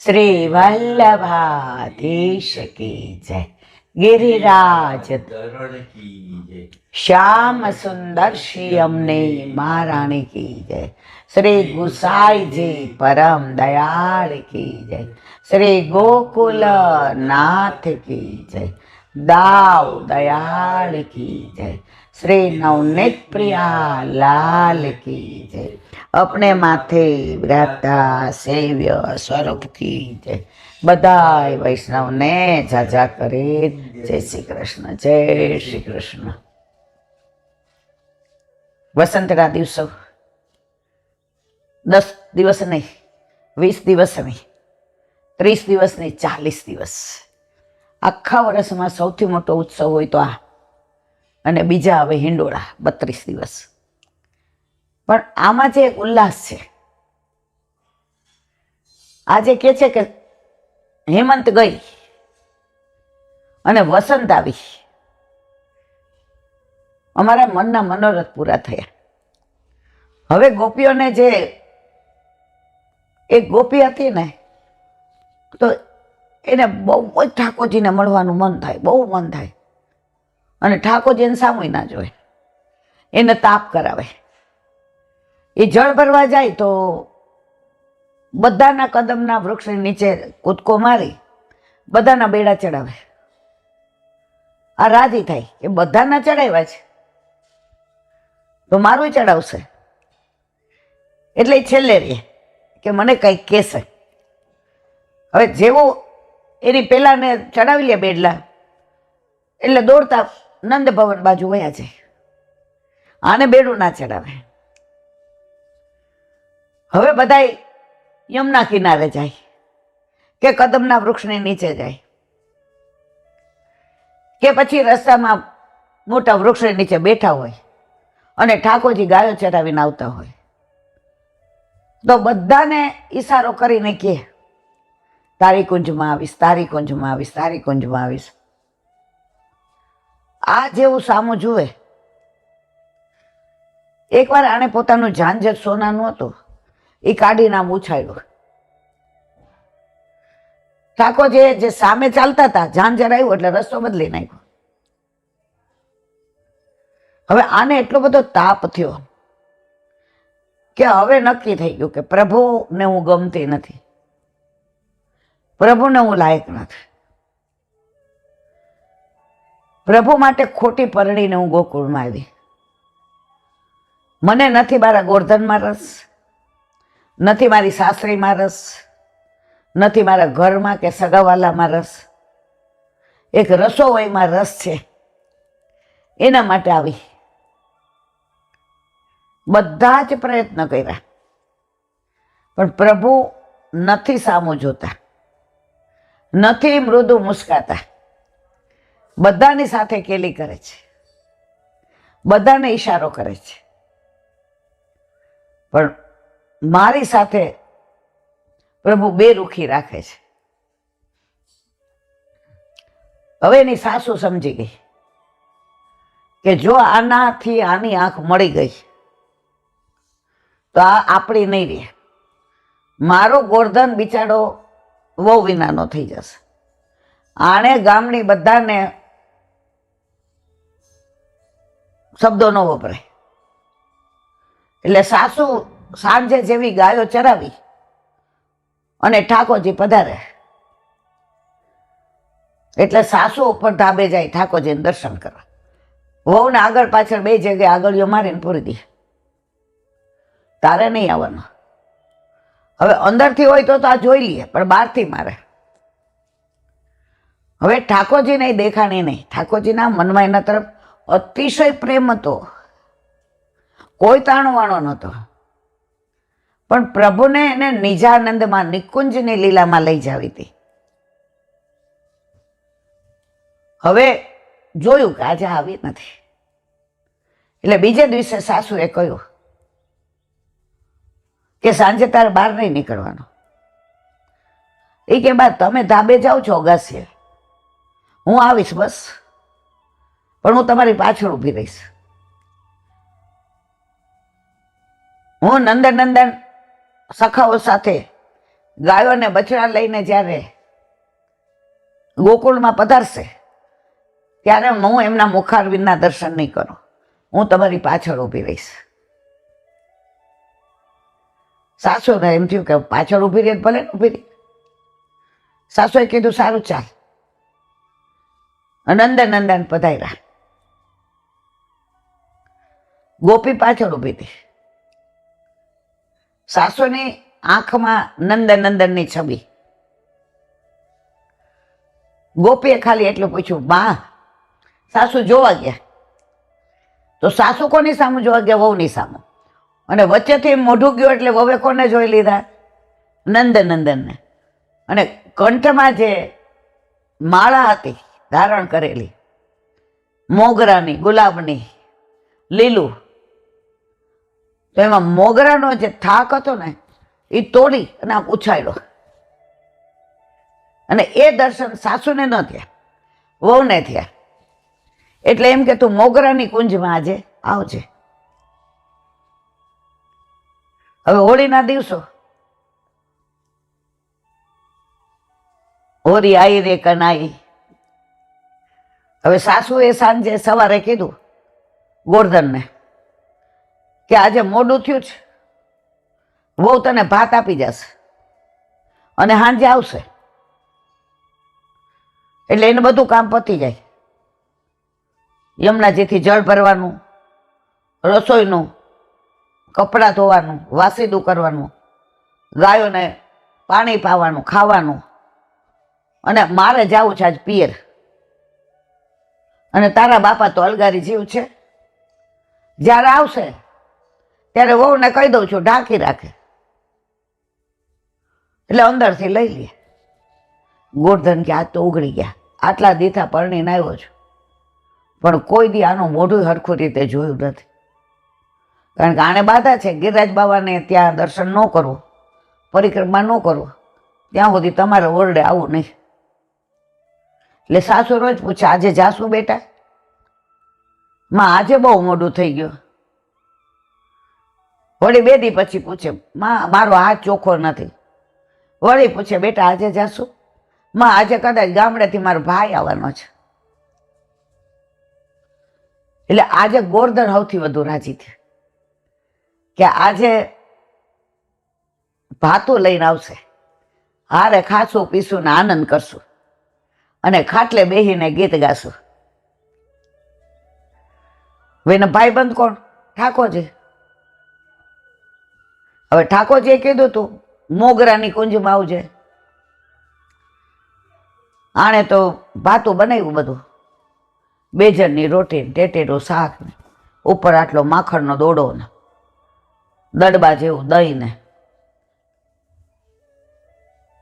શ્રી વલ્લભાધીશ કી જય, ગિરિરાજ ધરણ કી જય, શ્યામ સુંદર શ્રી અમને મહારાણી કી જય, શ્રી ગુસાઈજી પરમ દયાળ કી જય, શ્રી ગોકુલ નાથ કી જય, દાવ દયાળ કી જય, શ્રી નવનીત પ્રિયા લાલ કી જય, अपने माथे विराजता सेव्य स्वरूप की जय। बधाई वैष्णव ने जाजा करे। जय श्री कृष्ण, जय श्री कृष्ण। वसंतना दिवसों 10 दिवस नहीं, 20 दिवस नहीं, 30 दिवस नहीं, 40 दिवस आखा वर्ष में सौथी मोटो उत्सव होय तो आ अने बीजा हवे हिंडोळा 32 दिवस। पण आमां जे एक उल्लास छे, आजे के छे के हेमंत गई अने वसंत आवी, अमारा मनना मनोरथ पूरा थया। हवे गोपीओने जे एक गोपी हती ने तो एने बहु ज ठाकोरजीने मळवानुं मन थाय, बहु मन थाय अने ठाकोरजीने सामुय ना जोए, एने ताप करावे। એ જળ ભરવા જાય તો બધાના કદમના વૃક્ષની નીચે કૂદકો મારી બધાના બેડા ચડાવે। આ રાજી થાય કે બધાના ચડાવ્યા છે તો મારું ચડાવશે, એટલે છેલ્લે રહે કે મને કંઈક કહેશે। હવે જેવું એની પેલાને ચડાવી લે બેડલા એટલે દોડતા નંદ ભવન બાજુ વયા જાય, આને બેડું ના ચડાવે। હવે બધાય યમુના કિનારે જાય કે કદમના વૃક્ષની નીચે જાય કે પછી રસ્તામાં મોટા વૃક્ષની નીચે બેઠા હોય અને ઠાકોરજી ગાયો ચરાવીને આવતા હોય તો બધાને ઈશારો કરીને કહે તારી કુંજમાં આવીશ, તારી કુંજમાં આવીશ, તારી કુંજમાં આવીશ। આ જેવું સામું જુએ। એકવાર આણે પોતાનું ઝાંઝર સોનાનું હતું એ કાઢીને આમ ઉછાળ્યું। ઠાકોરજી જે સામે ચાલતા હતા, ઝાંઝર આવ્યું એટલે રસ્તો બદલી નાખ્યો। હવે આને એટલો બધો તાપ થયો કે હવે નક્કી થઈ ગયું કે પ્રભુને હું ગમતી નથી, પ્રભુને હું લાયક નથી, પ્રભુ માટે ખોટી પરણીને હું ગોકુળમાં આવી। મને નથી મારા ગોર્ધનમાં રસ, નથી મારી સાસરીમાં રસ, નથી મારા ઘરમાં કે સગાવાલામાં રસ, એક રસોઈમાં રસ છે, એના માટે આવી। બધા જ પ્રયત્ન કર્યા પણ પ્રભુ નથી સામું જોતા, નથી મૃદુ મુસ્કાતા, બધાની સાથે કેલી કરે છે, બધાને ઈશારો કરે છે, પણ મારી સાથે પ્રભુ બેરુખી રાખે છે। હવે એની સાસુ સમજી ગઈ કે જો આનાથી આની આંખ મળી ગઈ તો આ આપણી નહીં રહે, મારો ગોર્ધન બિચારો વહુ વિનાનો થઈ જશે। આણે ગામની બધાને શબ્દો ન વપરાય એટલે સાસુ સાંજે જેવી ગાયો ચરાવી અને ઠાકોરજી પધારે એટલે સાસુ ઉપર ધાબે જાય ઠાકોરજીને દર્શન કરવા। વહુને આગળ પાછળ બે જગ્યાએ આગળીઓ મારીને પૂરી દે, તારે નહીં આવવાનું। હવે અંદરથી હોય તો આ જોઈ લઈએ પણ બહારથી મારે। હવે ઠાકોરજીને દેખાણી નહીં, ઠાકોરજીના મનમાં એના તરફ અતિશય પ્રેમ હતો, કોઈ તાણવાણો નહોતો, પણ પ્રભુને એને નિજાનંદમાં નિકુંજની લીલામાં લઈ જાવી હતી। હવે જોયું કે આજે આવી નથી એટલે બીજે દિવસે સાસુએ કહ્યું કે સાંજે તારે બહાર નહીં નીકળવાનું। એ કે બા તમે ધાબે જાઓ છો અગાસીએ, હું આવીશ બસ, પણ હું તમારી પાછળ ઊભી રહીશ। હું નંદન સખાઓ સાથે ગાયોને બછડા લઈને જ્યારે ગોકુળમાં પધારશે ત્યારે હું એમના મુખારવિંદના દર્શન નહીં કરું, હું તમારી પાછળ ઊભી રહીશ. સાસુને એમ થયું કે પાછળ ઊભી રહી ભલે ને ઊભી રહી. સાસુએ કીધું સારું ચાલ. નંદન પધાર્યા. ગોપી પાછળ ઊભી હતી. સાસુની આંખમાં નંદનની છબી. ગોપીએ ખાલી એટલું પૂછ્યું, બા સાસુ જોવા ગયા. તો સાસુ કોની સામું જોવા ગયા? વહુની સામું. અને વચ્ચેથી મોઢું ગયું એટલે વહુએ કોને જોઈ લીધા? નંદનને. અને કંઠમાં જે માળા હતી ધારણ કરેલી, મોગરાની, ગુલાબની, લીલું, તો એમાં મોગરાનો જે થાક હતો ને એ તોડી અને આમ ઉછાળ્યો. અને એ દર્શન સાસુને ન થયા, વહુને થયા. એટલે એમ કે તું મોગરાની કુંજમાં આજે આવજે. હવે હોળીના દિવસો, હોળી આઈ રે કનાઈ. હવે સાસુએ સાંજે સવારે કીધું ગોરધનને કે આજે મોડું થયું છે, વહુ તને ભાત આપી જશે અને સાંજે આવશે. એટલે એને બધું કામ પતી જાય. યમુનાજીથી જળ ભરવાનું, રસોઈનું, કપડાં ધોવાનું, વાસીદું કરવાનું, ગાયોને પાણી પાવાનું, ખાવાનું. અને મારે જવું છે આજ પિયર. અને તારા બાપા તો અલગારી જીવ છે, જ્યારે આવશે ત્યારે વહુને કહી દઉં છું ઢાંકી રાખે, એટલે અંદરથી લઈ લે. ગોરધન કે આજ તો ઉઘડી ગયા, આટલા દીથા પરણીને આવ્યો છું, પણ કોઈ દી આનું મોઢું હરખું રીતે જોયું નથી. કારણ કે આને બાધા છે ગિરિરાજ બાબાને ત્યાં દર્શન ન કરવું, પરિક્રમા ન કરવું, ત્યાં સુધી તમારે ઓરડે આવું નહીં. એટલે સાસુ રોજ પૂછે, આજે જાશું બેટા? માં આજે બહુ મોડું થઈ ગયું. વળી બે દી પછી પૂછે, માં મારો હાથ ચોખ્ખો નથી. વળી પૂછે, બેટા આજે જાશું? માં આજે કદાચ ગામડેથી મારો ભાઈ આવવાનો છે. એટલે આજે ગોરધન સૌથી વધુ રાજી થયા કે આજે ભાતું લઈને આવશે, હારે ખાશું પીશું ને આનંદ કરશું અને ખાટલે બેહીને ગીત ગાશું. એના ભાઈબંધ કોણ? ઠાકોરજી. હવે ઠાકોરજીએ કીધું તું મોગરાની કુંજમાં આવજે. આણે તો ભાતું બનાવ્યું બધું, બેજરની રોટી, ટેટેરું શાક ને ઉપર આટલો માખણનો દોડો ને દડબા જેવું દહીં ને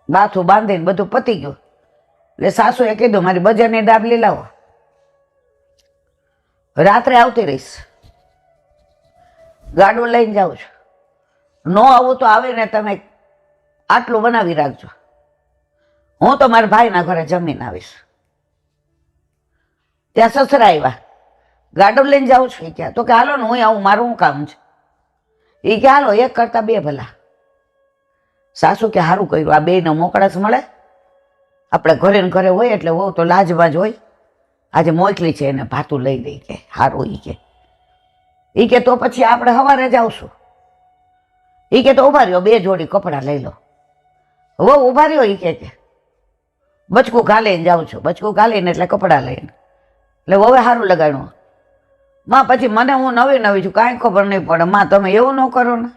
બાથું બાંધીને બધું પતી ગયું. એટલે સાસુએ કીધું મારી બજારની ડાબલી લાવો, રાત્રે આવતી રહીશ, ગાડું લઈને જાઉં છું. ન આવું તો આવીને તમે આટલું બનાવી રાખજો, હું તો મારા ભાઈના ઘરે જમીને આવીશ. ત્યાં સસરા આવ્યા, ગાડું લઈને જાઉં છું. એ ક્યાં? તો કે હાલો ને હું આવું, મારું શું કામ છે? એ કે હાલો, એક કરતા બે ભલા. સાસુ કે સારું કર્યું, આ બેને મોકળાશ મળે. આપણે ઘરે ને ઘરે હોય એટલે વહુ તો લાજમાં જ હોય. આજે મોકલી છે એને ભાતું લઈ દઈ કે સારું. એ કે તો પછી આપણે સવારે જ આવશું. એ કે તો ઉભા રહ્યો, બે જોડી કપડાં લઈ લો. વહુ ઉભા રહ્યો. એ કે બચકું ઘાલીને જાઉં છું. બચકું ઘાલીને એટલે કપડાં લઈને, એટલે હવે સારું લગાડ્યું. માં પછી મને હું નવી છું, કાંઈ ખબર નહીં પડે. માં તમે એવું ન કરો ને,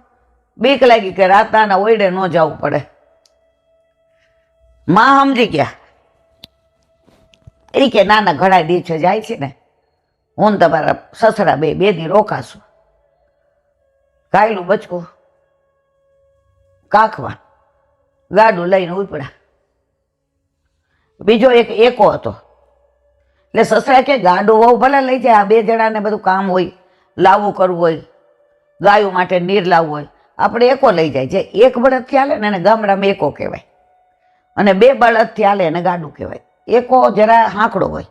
બીક લાગી કે રાતના ઓયડે ન જવું પડે. માં સમજી ગયા. એ કે નાના ઘણા દિવસે જાય છે ને, હું તમારા સસરા બે દી રોકાશું. ગાયલું બચકું કાખવા ગાડું લઈને ઉપડ્યા. બીજો એક એકો હતો. એટલે સસરા કે ગાડું વહુ ભલે લઈ જાય, આ બે જણાને બધું કામ હોય, લાવવું કરવું હોય, ગાયો માટે નીર લાવવું હોય, આપણે એકો લઈ જાય. જે એક બળદથી હાલે ને એને ગામડામાં એકો કહેવાય, અને બે બળદથી હાલે એને ગાડું કહેવાય. એકો જરા હાંકડો હોય,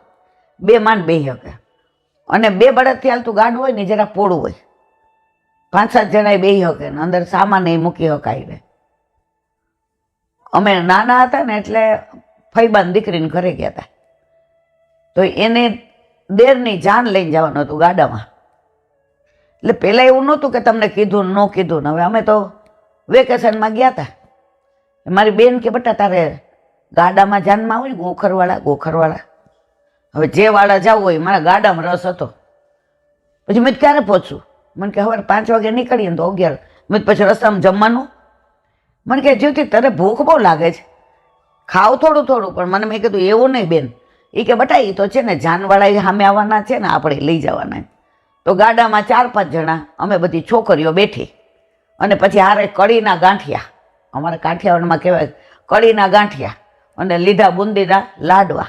બે માન બેહી શકે, અને બે બળદથી હાલતું ગાડું હોય ને જરા પોળું હોય, 5-7 જણા બેહી શકે ને અંદર સામાન એ મૂકી શકાય ને. અમે નાના હતા ને એટલે ફઈબાની દીકરીને ઘરે ગયા હતા, તો એને દેરની જાન લઈને જવાનું હતું ગાડામાં. એટલે પહેલાં એવું નહોતું કે તમને કીધું ન કીધું ને. હવે અમે તો વેકેશનમાં ગયા હતા. મારી બેન કે બેટા તારે ગાડામાં જાનમાં હોય ગોખરવાળા. હવે જે વાળા જવું હોય, મારા ગાડામાં રસ હતો. પછી મેં ક્યારે પહોંચું? મને કે સવારે 5 વાગે નીકળીએ ને તો 11. મેં પછી રસ્તામાં જમવાનું. મને કે જીવતી તારે ભૂખ બહુ લાગે છે, ખાવ થોડું થોડું. પણ મને મેં કીધું એવું નહીં બેન, એ કે બેટા એ તો છે ને જાનવાળા સામે આવવાના છે ને, આપણે લઈ જવાના. તો ગાડામાં 4-5 જણા અમે બધી છોકરીઓ બેઠી, અને પછી હારે કઢીના ગાંઠિયા, અમારા કાઠિયાવાડમાં કહેવાય કઢીના ગાંઠિયા, અને લીધા બુંદીના લાડવા,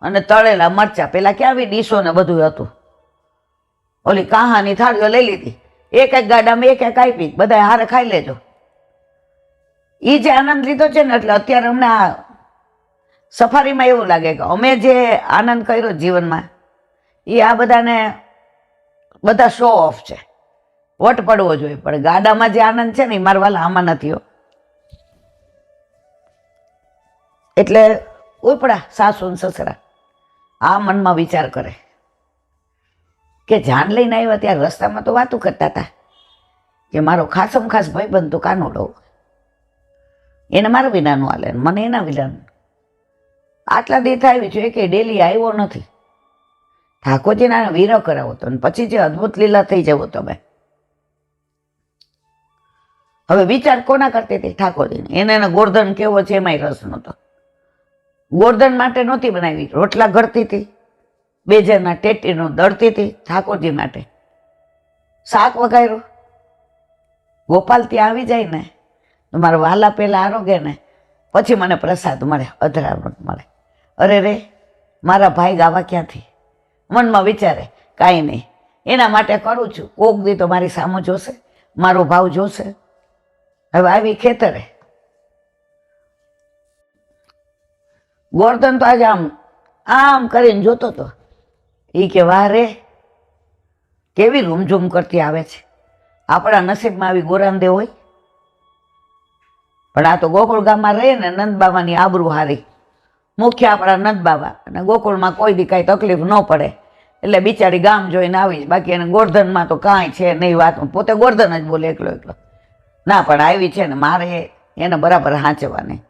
અને તળેલા મરચાં. પેલા ક્યાં આવી ડીશો ને બધું હતું. ઓલી કાહાની થાળીઓ લઈ લીધી, એક ગાડામાં એક આપી, બધા હારે ખાઈ લેજો. એ જે આનંદ લીધો છે ને, એટલે અત્યારે અમને આ સફારીમાં એવું લાગે કે અમે જે આનંદ કર્યો જીવનમાં, એ આ બધા શો ઓફ છે, વટ પડવો જોઈએ. પણ ગાડામાં જે આનંદ છે ને એ મારા વાલા આમાં નથી હો. એટલે ઉપડા સાસુ ને સસરા આ મનમાં વિચાર કરે કે જાન લઈને આવ્યા ત્યારે રસ્તામાં તો વાતું કરતા હતા કે મારો ખાસમ ખાસ ભાઈબંધ તો કાનોડો, એને મારા વિનાનું હાલે, મને એના વિનાનું. આટલા દી આવી છે કે ડેલી આવ્યો નથી. ઠાકોરજીના વીરો કરાવો તો, અને પછી જે અદ્ભુત લીલા થઈ જવો તમે. હવે વિચાર કોના કરતી હતી? ઠાકોરજીને. એને ગોરધન કેવો છે એમાંય રસ નહોતો. ગોરધન માટે નહોતી બનાવી, રોટલા ઘડતી હતી, 2 જણના ટેટીનું દળતી હતી ઠાકોરજી માટે. શાક વઘાર્યું. ગોપાલ ત્યાં આવી જાય ને તો મારા વાલા પહેલાં આરોગે ને પછી મને પ્રસાદ મળે, અધરામૃત મળે. અરે રે મારા ભાઈ ગાવા ક્યાંથી? મનમાં વિચારે કાંઈ નહીં, એના માટે કરું છું. કોક દી તો મારી સામું જોશે, મારો ભાવ જોશે. હવે આવી ખેતરે ગોરધન તો આજે આમ કરીને જોતો હતો. એ કે વાહ રે કેવી રૂમઝૂમ કરતી આવે છે. આપણા નસીબમાં આવી ગોરામદેવ હોય. પણ આ તો ગોકુળ ગામમાં રહે ને, નંદબાબાની આબરૂ હારી. મુખ્ય આપણા નંદબાબા, અને ગોકુળમાં કોઈ દી કાંઈ તકલીફ ન પડે એટલે બિચારી ગામ જોઈને આવી. બાકી એને ગોરધનમાં તો કાંઈ છે નહીં વાત. પોતે ગોરધન જ બોલે એકલો. ના પણ આવી છે ને, મારે એને બરાબર હાંચવાની.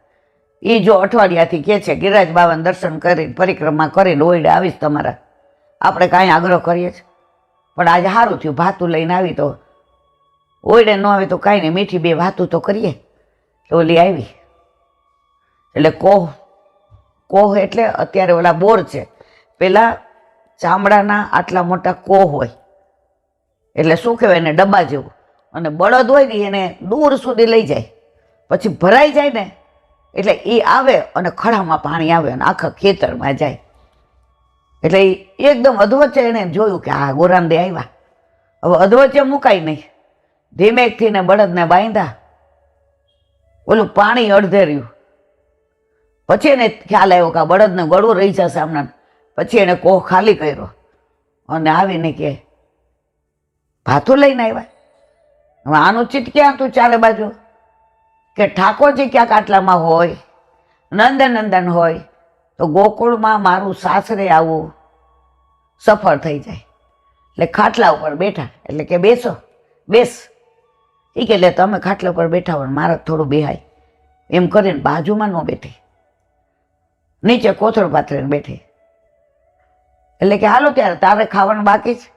એ જો અઠવાડિયાથી કહે છે ગિરિરાજ બાબાને દર્શન કરીને પરિક્રમા કરીને ઓયડે આવીશ તમારા, આપણે કાંઈ આગ્રહ કરીએ છીએ. પણ આજે સારું થયું ભાતું લઈને આવી, તો ઓયડે ન આવે તો કાંઈ નહીં, મીઠી 2 વાતું તો કરીએ. તો ઓલી આવી એટલે કોહ એટલે અત્યારે ઓલા બોર છે, પેલા ચામડાના આટલા મોટા કોહ હોય, એટલે શું કહેવાય એને ડબ્બા જેવું, અને બળદ હોય ને એને દૂર સુધી લઈ જાય. પછી ભરાઈ જાય ને એટલે એ આવે અને ખડામાં પાણી આવે અને આખા ખેતરમાં જાય. એટલે એ એકદમ અધવચ્ચે એને જોયું કે આ ગોરામદે આવ્યા. હવે અધવચ્ચે મુકાય નહીં, ધીમેકથી ને બળદને બાંધ્યા. ઓલું પાણી અડધે રહ્યું. પછી એને ખ્યાલ આવ્યો કે આ બળદને ગળું રહી જશે હમણાં. પછી એને કોહ ખાલી કર્યો અને આવીને કે ભાથું લઈને આવ્યા. હવે આનું ચિત્ત ક્યાં હતું ચારે બાજુ કે ઠાકોરજી ક્યાંક આટલામાં હોય, નંદન હોય, તો ગોકુળમાં મારું સાસરે આવું સફળ થઈ જાય. એટલે ખાટલા ઉપર બેઠા. એટલે કે બેસ. એ કે એટલે તમે ખાટલા ઉપર બેઠા હોય, મારે થોડું બેહાય એમ કરીને બાજુમાં ન બેઠી, નીચે કોથળ પાથરીને બેઠી. એટલે કે હાલો ત્યારે તારે ખાવાનું બાકી છે.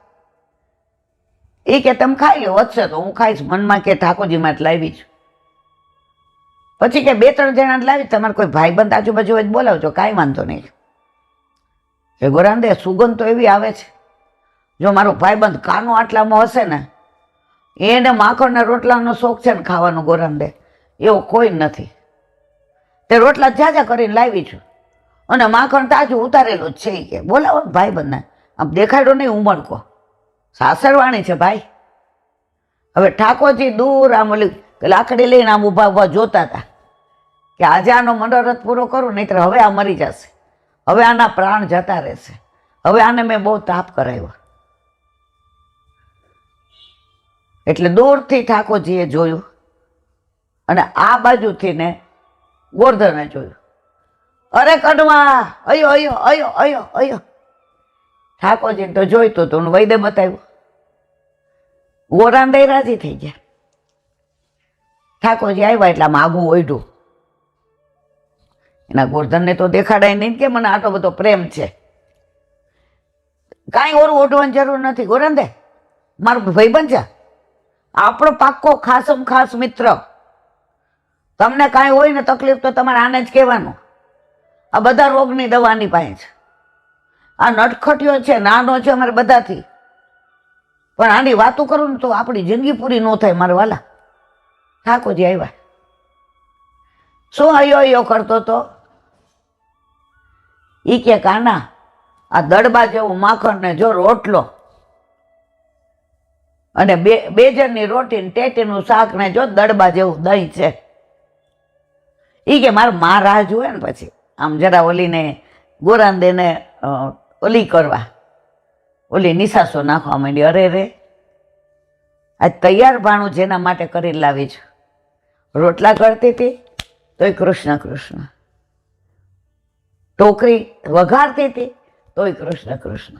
એ કે તમે ખાઈ લો, વધશે તો હું ખાઈશ. મનમાં કે ઠાકોરજી માટે લાવી છું. પછી કે 2-3 જણા લાવી, તમારે કોઈ ભાઈબંધ આજુબાજુ હોય બોલાવજો, કાંઈ વાંધો નહીં. એ ગોરામદે સુગંધ તો એવી આવે છે, જો મારો ભાઈબંધ કાનો આટલામાં હશે ને, એને માખણના રોટલાનો શોખ છે ને ખાવાનો ગોરામદે, એવો કોઈ નથી. તે રોટલા ઝાઝા કરીને લાવી છું, અને માખણ તાજું ઉતારેલું જ છે. એ કે બોલાવો ને ભાઈબંધને, આમ દેખાડ્યો નહીં ઉમળકો, સાસરવાણી છે ભાઈ. હવે ઠાકોરજી દૂર આમ ઓલી લાકડી લઈને આમ ઊભા જોતા હતા કે આજે આનો મનોરથ પૂરો કરું, નહીંતર હવે આ મરી જશે, હવે આના પ્રાણ જતા રહેશે, હવે આને મેં બહુ તાપ કરાવ્યો. એટલે દૂરથી ઠાકોરજીએ જોયું, અને આ બાજુથી ને ગોરધને જોયું, અરે કડવા, અયો અયો અયો અયો અયો. ઠાકોરજીને તો જોઈતું હતું, વૈદ્ય બતાવ્યું. ગોરાંદે રાજી થઈ ગયા. ઠાકોરજી આવ્યા એટલે આમ આગું ઓઢ્યું. એના ગોરધનને તો દેખાડાય નહીં કે મને આટલો બધો પ્રેમ છે. કાંઈ ઓરું ઓઢવાની જરૂર નથી. ગોરાંદે મારો ભાઈબંધ છે, આપણો પાક્કો ખાસમ ખાસ મિત્ર. તમને કાંઈ હોય ને તકલીફ તો તમારે આને જ કહેવાનું. આ બધા રોગની દવાની પાસે છે. આ નટખટીયો છે, નાનો છે અમારે બધાથી, પણ આની વાતો કરું ને તો આપણી જિંદગી પૂરી ન થાય મારા વાલા. ઠાકોરજી આવ્યા. શું અયો અયો કરતો તો? ઈ કે કાના, આ દડબા જેવું માખણ ને જો રોટલો અને બેજરની રોટી ને ટેટીનું શાક ને જો દડબા જેવું દહીં છે. ઈ કે મારે માં રાહ જુએ ને પછી આમ જરા ઓલીને ગોરાંદેને ઓલી કરવા, ઓલી નિશાસો નાખવા માંડી. અરે રે, આ તૈયાર ભાણું જેના માટે કરી લાવી છું. રોટલા કરતી હતી તોય કૃષ્ણ કૃષ્ણ, ટોકરી વઘારતી હતી તોય કૃષ્ણ કૃષ્ણ,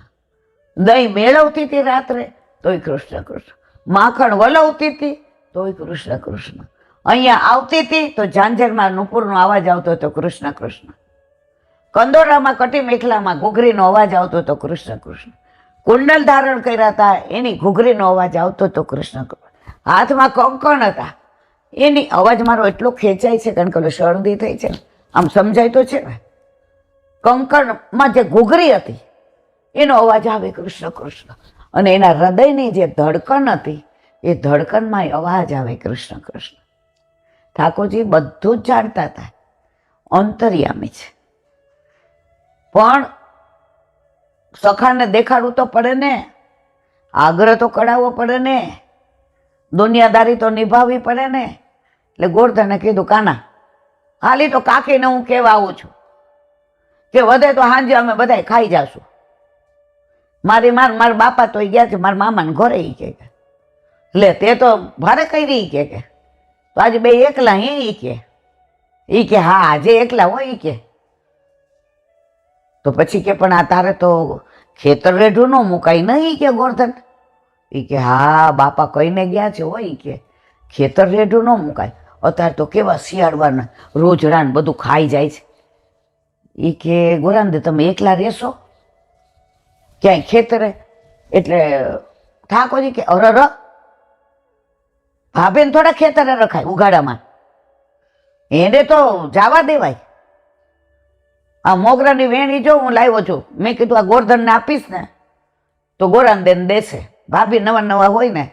દહીં મેળવતી હતી રાત્રે તોય કૃષ્ણ કૃષ્ણ, માખણ વલવતી હતી તોય કૃષ્ણ કૃષ્ણ, અહીંયા આવતી હતી તો ઝાંઝરમાં નુપુરનો અવાજ આવતો હતો કૃષ્ણ કૃષ્ણ, કંદોરામાં કટી મેખલામાં ઘૂઘરીનો અવાજ આવતો હતો કૃષ્ણ કૃષ્ણ, કુંડલ ધારણ કર્યા હતા એની ઘૂઘરીનો અવાજ આવતો હતો કૃષ્ણ કૃષ્ણ, હાથમાં કંકણ હતા એની અવાજ મારો એટલો ખેંચાય છે કારણ કે શરદી થઈ છે આમ સમજાય તો છે ને. કંકણમાં જે ઘૂઘરી હતી એનો અવાજ આવે કૃષ્ણ કૃષ્ણ, અને એના હૃદયની જે ધડકન હતી એ ધડકનમાં અવાજ આવે કૃષ્ણ કૃષ્ણ. ઠાકોરજી બધું જ જાણતા હતા, અંતર્યામી છે, પણ સખાને દેખાડવું તો પડે ને, આગ્રહ તો કરાવવો પડે ને, દુનિયાદારી તો નિભાવવી પડે ને. એટલે ગોરધને કીધું કાના હાલી તો કાકીને હું કહેવા આવું છું કે વધે તો સાંજે અમે બધા ખાઈ જાશું. મારા બાપા તો ગયા છે મારા મામાને ઘરે. ઈ કે લે તે તો ભારે કઈ રહી કે તો આજે બે એકલા ઈ કે હા આજે એકલા હોય. ઈ કે તો પછી કે પણ આ તારે તો ખેતર રેઢું ન મુકાય નહીં કે ગોરધન. ઈ કે હા બાપા કહીને ગયા છે હોય. ઈ કે ખેતર રેઢું ન મુકાય, અત્યારે તો કેવા શિયાળવાના રોજડાને બધું ખાઈ જાય છે. ઈ કે ગોરાંદે તમે એકલા રહેશો ક્યાંય ખેતરે? એટલે ઠાકોરજી કે અરર ભાભીને થોડા ખેતરે રખાય ઉઘાડામાં, એને તો જવા દેવાય. આ મોગરાની વેણી જો હું લાવ્યો છું, મેં કીધું આ ગોરધનને આપીશ ને તો ગોરાંદેને દેશે, ભાભી નવા નવા હોય ને.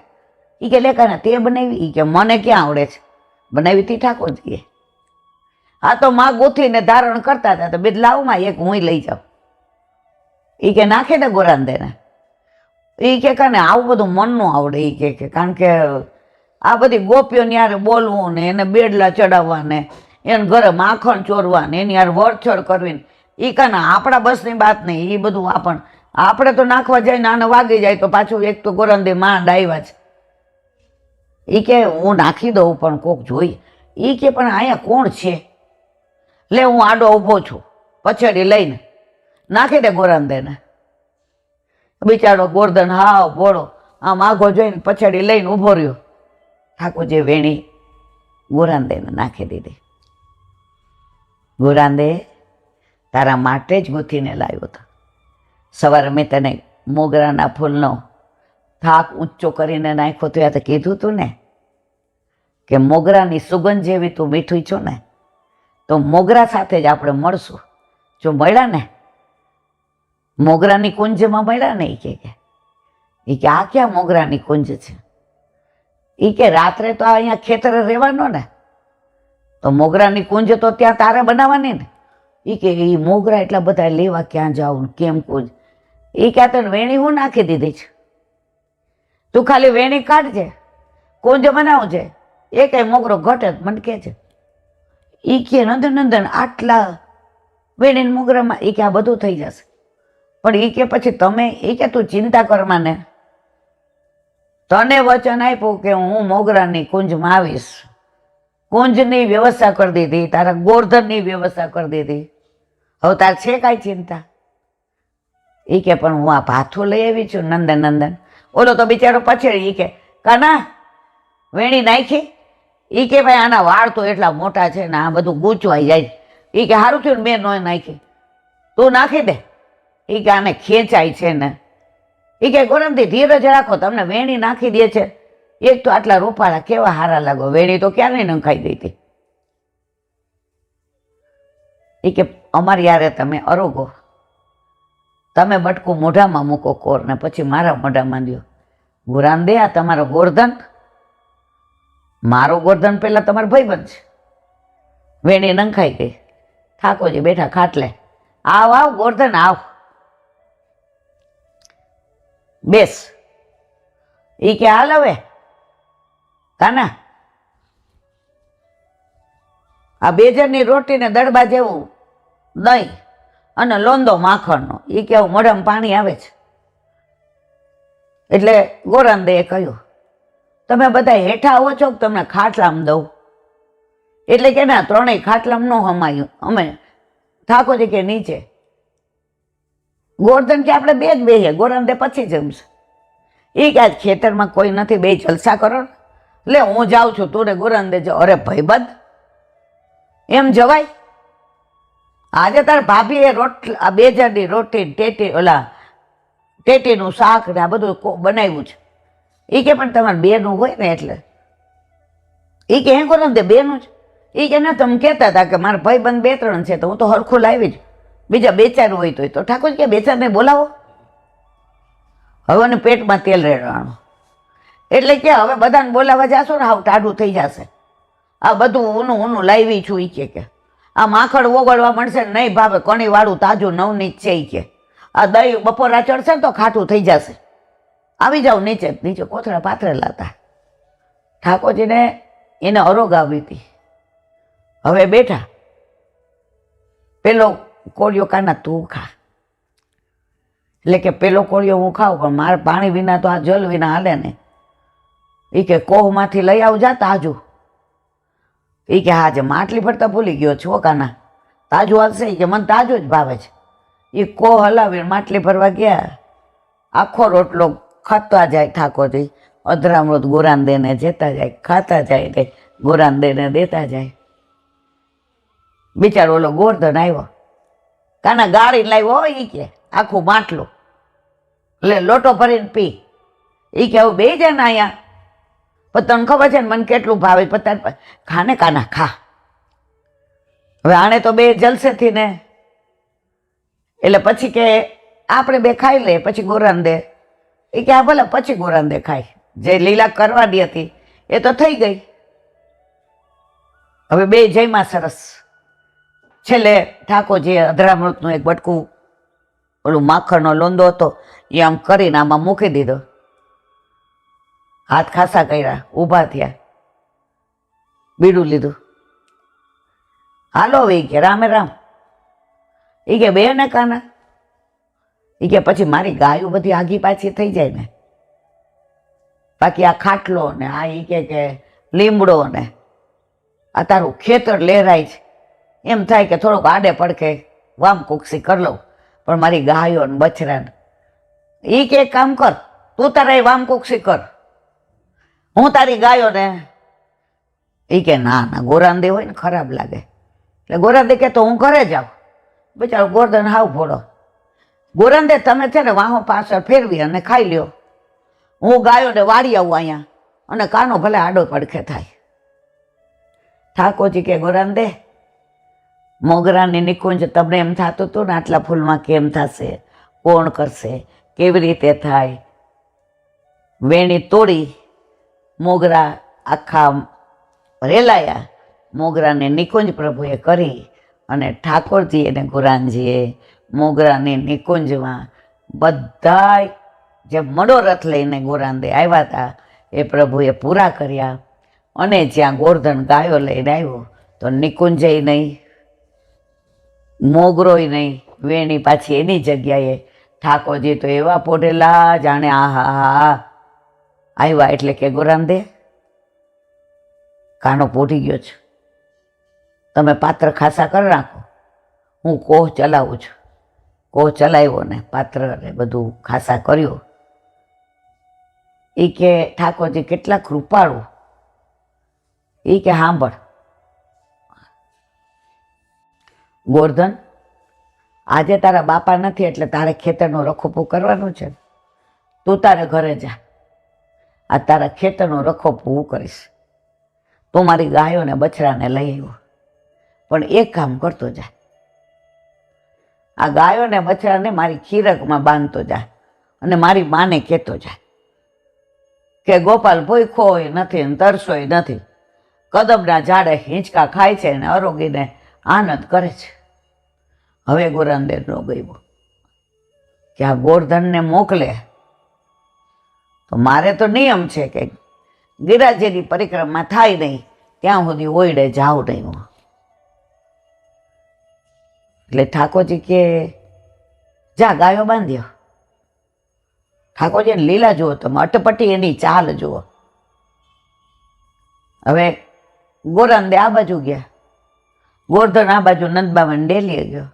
ઈ કે લેખાને તે બનાવી? ઈ કે મને ક્યાં આવડે છે, બનાવી હતી ઠાકોરજીએ. આ તો માં ગોથીને ધારણ કરતા હતા તો બે લાવમાં એક હું લઈ જાઉં. ઈ કે નાખે ને ગોરાંદેને. ઈ કે કાને આવું બધું મનનું આવડે. ઈ કે કારણ કે આ બધી ગોપીઓને યારે બોલવું ને એને બેડલા ચડાવવા ને એને ઘરે માખણ ચોરવા ને એની યાર વરછડ કરવી ને એ કાના આપણા બસની વાત નહીં. એ બધું આપણે તો નાખવા જાય ને આને વાગી જાય તો પાછું એક તો ગોરાંદે માં ડાયવા છે. એ કે હું નાખી દઉં પણ કોક જોઈ. એ કે પણ અહીંયા કોણ છે? લે હું આડો ઊભો છું પછડી લઈને નાખી દે ગોરાંદેને. બિચારો ગોરધન હાવ ભોળો આમ આગો જોઈને પછડી લઈને ઊભો રહ્યો. ઠાકોરજી વેણી ગોરાંદેને નાખી દીધી. ગોરાંદે તારા માટે જ ગૂંથીને લાવ્યો હતો. સવારે મેં તને મોગરાના ફૂલનો થાક ઊંચો કરીને નાખ્યો તો યા કીધું તું ને કે મોગરાની સુગંધ જેવી તું મીઠું છો ને, તો મોગરા સાથે જ આપણે મળશું. જો મળ્યા ને મોગરાની કુંજમાં મળ્યા ને. એ કે આ ક્યાં મોગરાની કુંજ છે? એ કે રાત્રે તો અહીંયા ખેતરે રહેવાનો ને, તો મોગરાની કુંજ તો ત્યાં તારે બનાવવાની ને. એ કે એ મોગરા એટલા બધા લેવા ક્યાં જાઉં કેમ કુંજ? એ કે તને વેણી હું નાખી દીધી છે, તું ખાલી વેણી કાઢજે, કુંજ બનાવજે, એ કઈ મોગરો ઘટે મને કે છે. એ કે નંદન આટલા વેણી મોગરામાં એ કે આ બધું થઈ જશે. પણ એ કે પછી તમે એ કે તું ચિંતા કરમાં ને, તને વચન આપ્યું કે હું મોગરાની કુંજમાં આવીશ કુંજની વ્યવસ્થા કરી દીધી, તારા ગોરધનની વ્યવસ્થા કરી દીધી. હવે તાર છે કાંઈ ચિંતા? એ કે પણ હું આ ભાથું લઈ આવી છું નંદન નંદન. ઓલો તો બિચારો પછેડી. એ કે કાના વેણી નાખી? એ કે ભાઈ આના વાળ તો એટલા મોટા છે ને આ બધું ગૂંચવાઈ જાય. એ કે સારું થયું મેં ન નાખી, તું નાખી દે. એ કે આને ખેંચાય છે ને. એ કે ગોરમથી ધીરજ રાખો, તમને વેણી નાખી દે છે. એક તો આટલા રૂપાળા કેવા હારા લાગો, વેણી તો ક્યારે નખાઈ ગઈ હતી. એ કે અમારી યારે તમે અરોગો, તમે બટકું મોઢામાં મૂકો કોર ને પછી મારા મોઢામાં દો. ગુરાન દે આ તમારો ગોરધન, મારો ગોરધન પેલા તમારો ભાઈબંધ છે. વેણી નંખાઈ ગઈ. ઠાકોરજી બેઠા ખાટલે. આવ આવ ગોરધન આવ, બેસ. એ કે હાલ હવે કાના આ બેજરની રોટી ને દડબા જેવું દહીં અને લોંદો માખણનો. એ કે આવું મોઢામાં પાણી આવે છે. એટલે ગોરંદેએ કહ્યું તમે બધા હેઠા આવો છો કે તમને ખાટલામાં દઉં? એટલે કે ના, ત્રણેય ખાટલામાં ન હમાયું અમે. ઠાકોરજી કે નીચે. ગોરધન કે આપણે બે જ બેહીએ, ગોરંદે પછી જમશે. એ કે આજ ખેતરમાં કોઈ નથી, બે જલસા કરો. લે હું જાઉં છું, તું ને ગોરંદે જાઓ. અરે ભાઈબંધ એમ જવાય? આજે તાર ભાભીએ આ બેજરની રોટી ટેટી ઓલા ટેટીનું શાક ને આ બધું બનાવ્યું છે. એ કે પણ તમારે બેનું હોય ને એટલે. એ કે હે ગોરંદે બેનું જ? એ કે ના, તમે કહેતા હતા કે મારા ભાઈબંધ બે ત્રણ છે તો હું તો હરખું લાવી જ, બીજા બે ચાર હોય તો ઠાકોર કે બે ચારને બોલાવો. હવે ને પેટમાં તેલ રેડવાનું. એટલે કે હવે બધાને બોલાવવા જાશો ને હાવ ટાઢું થઈ જશે. આ બધું ઊનું લાવી છું. એ કે આ માખણ ઓગળવા મળશે ને નહીં ભાવે, કણી વાળું તાજું નવનીત છે. એ કે આ દહીં બપોરા ચડશે ને તો ખાટું થઈ જશે. આવી જાવ નીચે. નીચે કોથળા પાથરેલા હતા. ઠાકોરજીને એને અરોગ આવી હતી. હવે બેઠા. પેલો કોળિયો કાના તું ખા. એટલે કે પેલો કોળિયો હું ખાઉં, પણ મારે પાણી વિના તો આ જલ વિના હાલે ને. એ કે કોહમાંથી લઈ આવજા તાજું. એ કે હાજે માટલી ફરતા ભૂલી ગયો છો કાના, તાજું હાલશે? કે મને તાજું જ ભાવે છે. એ કોહ હલાવીને માટલી ભરવા ગયા. આખો રોટલો ખાતા જાય ઠાકોરજી. અધરામૃત ગોરાંદેને જતા જાય, ખાતા જાય ને ગોરાંદેને દેતા જાય. બિચારો ઓલો ગોરધન આવ્યો. કાના ગાળીને લાવ્યો. એ કે આખું માટલું એટલે લોટો ભરીને પી. એ કે હવે બે જાય ને અહીંયા, પણ તને ખબર છે ને મને કેટલું ભાવે. પતા ખાને કાના ખા. હવે આને તો બે જલસેથી ને એટલે પછી કે આપણે બે ખાઈ લે પછી ગોરાંદે. એ કે આ ભલે પછી ગોરાંદે ખાય, જે લીલા કરવાની હતી એ તો થઈ ગઈ. હવે બે જયમાં સરસ. છેલ્લે ઠાકોરજીએ અધરામૃતનું એક બટકું ઓલું માખણનો લોંદો હતો એ આમ કરીને આમાં મૂકી દીધો. હાથ ખાસા કર્યા, ઊભા થયા, બીડું લીધું. હાલો એ કે રામે રામ. એ કે બે ને કાના. એ કે પછી મારી ગાયો બધી આગી પાછી થઈ જાય ને, બાકી આ ખાટલો ને આ એ કે લીમડો ને આ તારું ખેતર લહેરાય છે. એમ થાય કે થોડોક આડે પડખે વામ કુક્ષી કરી લઉં, પણ મારી ગાયો ને બછરા ને. એ કે એક કામ કર, તું તારા વામ કુક્ષી કર, હું તારી ગાયો ને. એ કે ના ના, ગોરાંદે હોય ને ખરાબ લાગે. એટલે ગોરાંદે કે તો હું ઘરે જાઉં. બિચારો ગોરધન હાવ ભોળો. ગોરાંદે તમે છે ને વાહો પાછળ ફેરવી અને ખાઈ લ્યો, હું ગાયોને વાળી આવું અહીંયા અને કાનો ભલે આડો પડખે થાય. ઠાકોરજી કે ગોરાંદે, મોગરાની નિકુંજ તમને એમ થતું હતું ને આટલા ફૂલમાં કેમ થશે, કોણ કરશે, કેવી રીતે થાય? વેણી તોડી મોગરા આખા રેલાયા. મોગરાને નિકુંજ પ્રભુએ કરી અને ઠાકોરજી અને ગુરાનજીએ મોગરાની નિકુંજમાં બધાય જે મનોરથ લઈને ગોરાંદે આવ્યા હતા એ પ્રભુએ પૂરા કર્યા. અને જ્યાં ગોરધન ગાયો લઈને આવ્યો તો નિકુંજય નહીં, મોગરોય નહીં, વેણી પાછી એની જગ્યાએ. ઠાકોરજી તો એવા પોઢેલા જાણે આ હા હા આવ્યા. એટલે કે ગોરાંદે કાનો પોઢી ગયો છે, તમે પાત્ર ખાસા કરી નાખો, હું કોહ ચલાવું છું. કોહ ચલાવ્યો ને પાત્ર ને બધું ખાસા કર્યું. એ કે ઠાકોરજી કેટલા કૃપાળુ. એ કે સાંભળ ગોરધન, આજે તારા બાપા નથી એટલે તારે ખેતરનો રખોપો કરવાનું છે. તું તારે ઘરે જા, આ તારા ખેતરનો રખોપો હું કરીશ. તું મારી ગાયો ને બછડાને લઈ આવ્યો, પણ એક કામ કરતો જા, આ ગાયો ને બછડાને મારી ખીરકમાં બાંધતો જા અને મારી માને કહેતો જા કે ગોપાલ ભૂખ્યોય નથી ને તરસોય નથી, કદમના ઝાડે હિંચકા ખાય છે ને અરોગીને આનંદ કરે છે. હવે ગોરધનનો ગયો કે આ ગોરધનને મોકલે તો મારે તો નિયમ છે કે ગિરાજીની પરિક્રમા થાય નહીં ત્યાં સુધી ઓયડે જાવ નહીં હું. એટલે ઠાકોરજી કે જા ગાયો બાંધ્યો. ઠાકોરજીને લીલા જુઓ તમે, અટપટી એની ચાલ જુઓ. હવે ગોરંદે આ બાજુ ગયા, ગોરધન આ બાજુ નંદબાબાને ડેલીએ ગયો.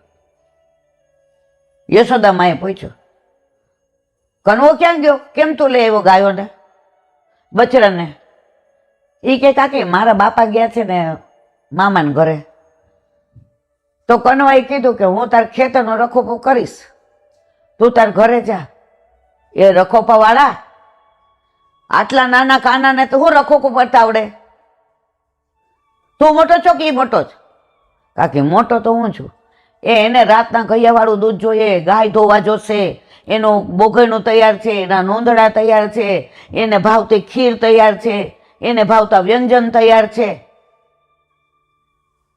યશોદા માએ પૂછ્યું, કનવો ક્યાં ગયો? કેમ તું લઈ આવ્યો ગાયોને બછડાને? એ કે કાકી મારા બાપા ગયા છે ને મામાને ઘરે. તો કનવાએ કીધું કે હું તાર ખેતરનો રખોપો કરીશ, તું તાર ઘરે જા. એ રખોપા વાળા આટલા નાના કાનાને તો હું રખોપો પડતા આવડે? તું મોટો છો કે એ મોટો છે? કાકી મોટો તો હું છું. એને રાતના ગૈયાવાળું દૂધ જોઈએ, ગાય ધોવા જોશે, એનું બોઘણું તૈયાર છે, એના નોંદડા તૈયાર છે, એને ભાવતી ખીર તૈયાર છે, એને ભાવતા વ્યંજન તૈયાર છે.